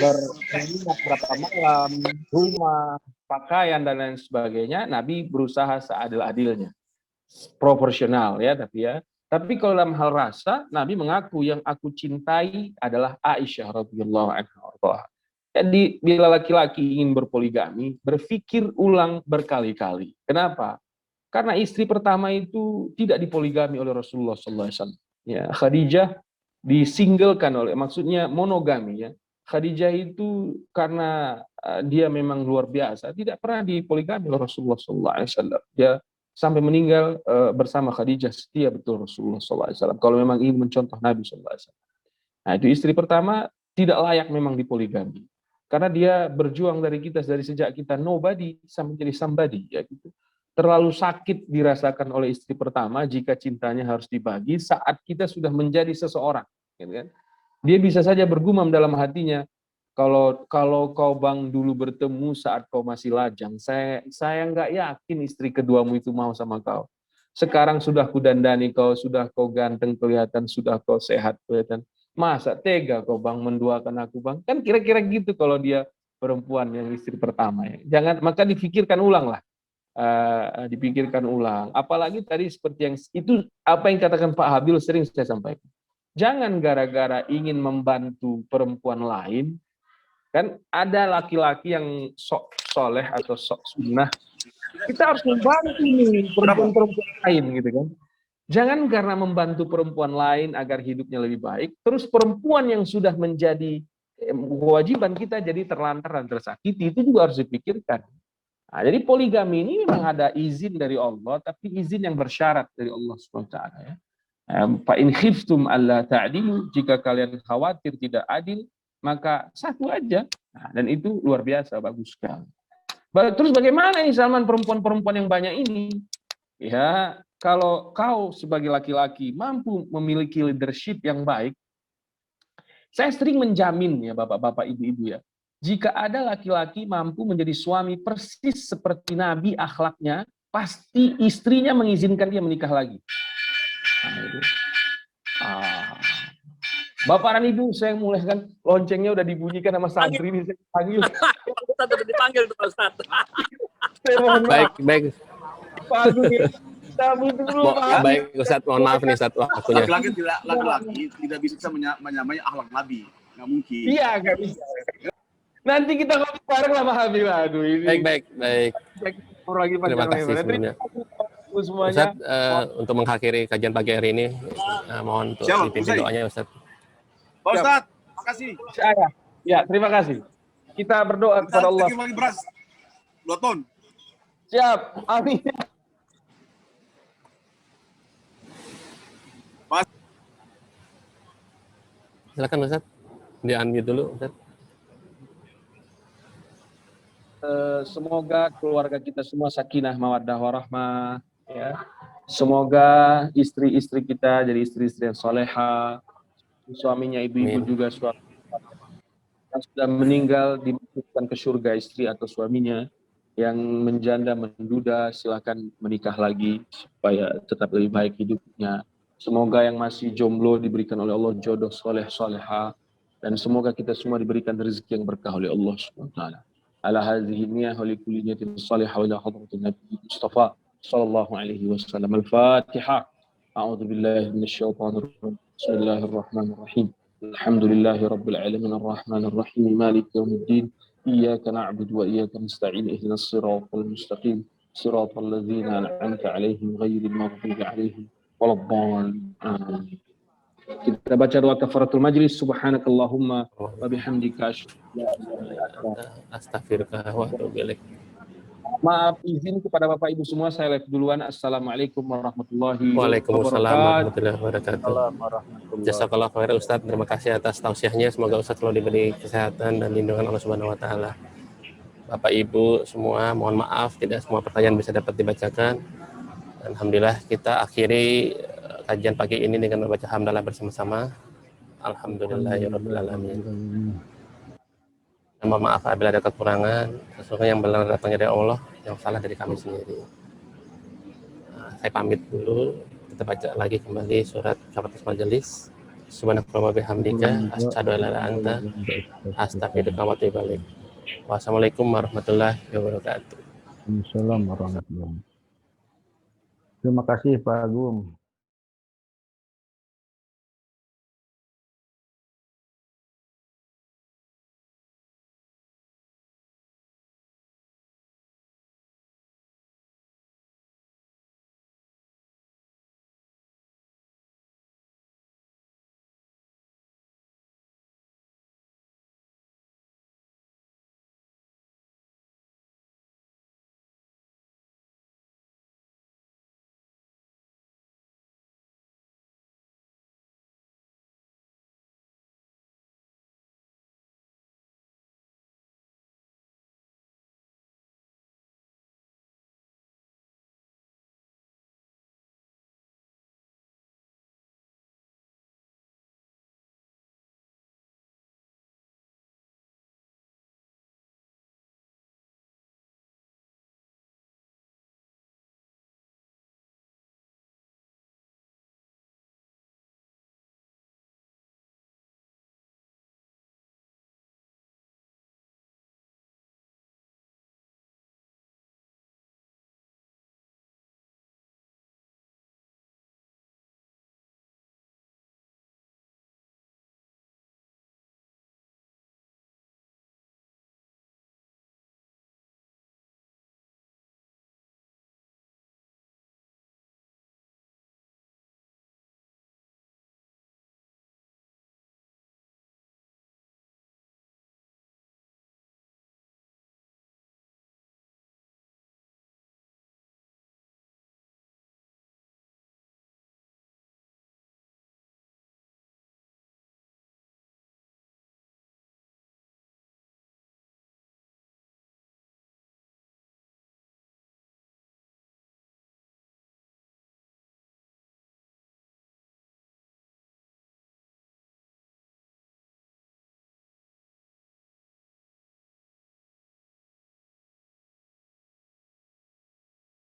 berminat berapa malam, rumah, pakaian dan lain sebagainya, Nabi berusaha seadil-adilnya. Proporsional ya, tapi ya. Tapi kalau dalam hal rasa, Nabi mengaku yang aku cintai adalah Aisyah radhiyallahu anha. Jadi bila laki-laki ingin berpoligami, berpikir ulang berkali-kali. Kenapa? Karena istri pertama itu tidak dipoligami oleh Rasulullah SAW. Ya, Khadijah disinggalkan oleh, maksudnya monogami ya. Khadijah itu karena dia memang luar biasa, tidak pernah dipoligami oleh Rasulullah SAW. Dia sampai meninggal bersama Khadijah, setia betul Rasulullah SAW. Kalau memang ingin mencontoh Nabi SAW. Nah itu istri pertama tidak layak memang dipoligami. Karena dia berjuang dari kita, dari sejak kita nobody sampai jadi somebody. Ya gitu. Terlalu sakit dirasakan oleh istri pertama jika cintanya harus dibagi saat kita sudah menjadi seseorang. Gitu kan? Dia bisa saja bergumam dalam hatinya, kalau kau Bang dulu bertemu saat kau masih lajang, saya nggak yakin istri keduamu itu mau sama kau. Sekarang sudah kudandani kau, sudah kau ganteng kelihatan, sudah kau sehat kelihatan. Masa tega kau Bang menduakan aku Bang? Kan kira-kira gitu kalau dia perempuan yang istri pertama ya. Jangan, maka dipikirkan ulang lah. Dipikirkan ulang. Apalagi tadi seperti yang itu apa yang katakan Pak Habil sering saya sampaikan. Jangan gara-gara ingin membantu perempuan lain, kan ada laki-laki yang sok soleh atau sok sunnah, kita harus membantu nih perempuan-perempuan lain gitu kan. Jangan karena membantu perempuan lain agar hidupnya lebih baik, terus perempuan yang sudah menjadi kewajiban kita jadi terlantar dan tersakiti, itu juga harus dipikirkan. Nah, jadi poligami ini memang ada izin dari Allah, tapi izin yang bersyarat dari Allah SWT. Ya. Fa in khiftum alla ta'dilu, jika kalian khawatir tidak adil, maka satu aja. Nah, dan itu luar biasa, bagus sekali. Terus bagaimana nih Salman perempuan-perempuan yang banyak ini? Ya, kalau kau sebagai laki-laki mampu memiliki leadership yang baik, saya sering menjamin ya bapak-bapak, ibu-ibu ya, jika ada laki-laki mampu menjadi suami persis seperti Nabi akhlaknya, pasti istrinya mengizinkan dia menikah lagi. Nah, itu. Bapak dan Ibu, saya mulai kan loncengnya udah dibunyikan sama santri ini, saya panggil. Ustaz udah dipanggil itu Pak Ustaz. Baik. Pak Agung ya. Baik, Ustaz, mohon maaf nih Ustaz waktunya. Laki-laki tidak bisa menyamai akhlak Nabi, nggak mungkin. Iya, nggak bisa. Nanti kita ngopi bareng lah Pak Habib. Aduh ini. Baik. Terima kasih sebelumnya. Ustaz, untuk mengakhiri kajian pagi hari ini, mohon untuk dipimpin doanya Ustaz. Pak Ustaz, makasih. Ya, terima kasih. Kita berdoa kepada Allah. Kita lagi beras 2 ton. Siap, amin. Silakan Ustaz, di-unmute dulu Ustaz. Semoga keluarga kita semua sakinah mawaddah warahmah, ya. Semoga istri-istri kita jadi istri-istri yang soleha, suaminya ibu-ibu juga suami yang sudah meninggal dimasukkan ke surga istri atau suaminya, yang menjanda menduda silakan menikah lagi supaya tetap lebih baik hidupnya. Semoga yang masih jomblo diberikan oleh Allah jodoh soleh soleha, dan semoga kita semua diberikan rezeki yang berkah oleh Allah SWT. Ala hadhihi niyyah wa likulli niyatin salihah wa ila hadratin Nabi Mustafa sallallahu alaihi wasallam. Al-Fatihah. A'udzu billahi minasyaitonir rajim. Bismillahirrahmanirrahim. Alhamdulillahi rabbil alamin arrahmanir rahim maliki yaumiddin. Iyyaka na'budu wa iyyaka nasta'in ihdinas siratal mustaqim. Siratal ladzina an'amta 'alaihim ghairil maghdubi 'alaihim waladdallin. Amin. Kita baca doa kafaratul majlis. Subhanakallahumma wa bihamdika asyhadu an la ilaha illa anta astaghfiruka wa atubu ilaik. Maaf, izin kepada Bapak Ibu semua, saya live duluan. Assalamualaikum warahmatullahi Waalaikumsalam warahmatullahi wabarakatuh. wabarakatuh. Jazakallah khairan Ustaz, terima kasih atas tausiahnya. Semoga Ustaz selalu diberi kesehatan dan lindungan Allah Subhanahu wa taala. Bapak Ibu semua, mohon maaf tidak semua pertanyaan bisa dapat dibacakan. Alhamdulillah kita akhiri kajian pagi ini dengan membaca hamdalah bersama-sama. Alhamdulillahirabbil alamin. Mohon maaf apabila ada kekurangan, sesungguhnya yang benar datangnya dari Allah, yang salah dari kami sendiri. Saya pamit dulu, kita baca lagi kembali surat kafaratul majelis. Subhanakallahumma wa bihamdika asyhadu an la ilaha illa anta astaghfiruka wa atubu ilaik. Wassalamualaikum warahmatullahi wabarakatuh. Waalaikumsalam warahmatullahi wabarakatuh. Terima kasih Pak Agung.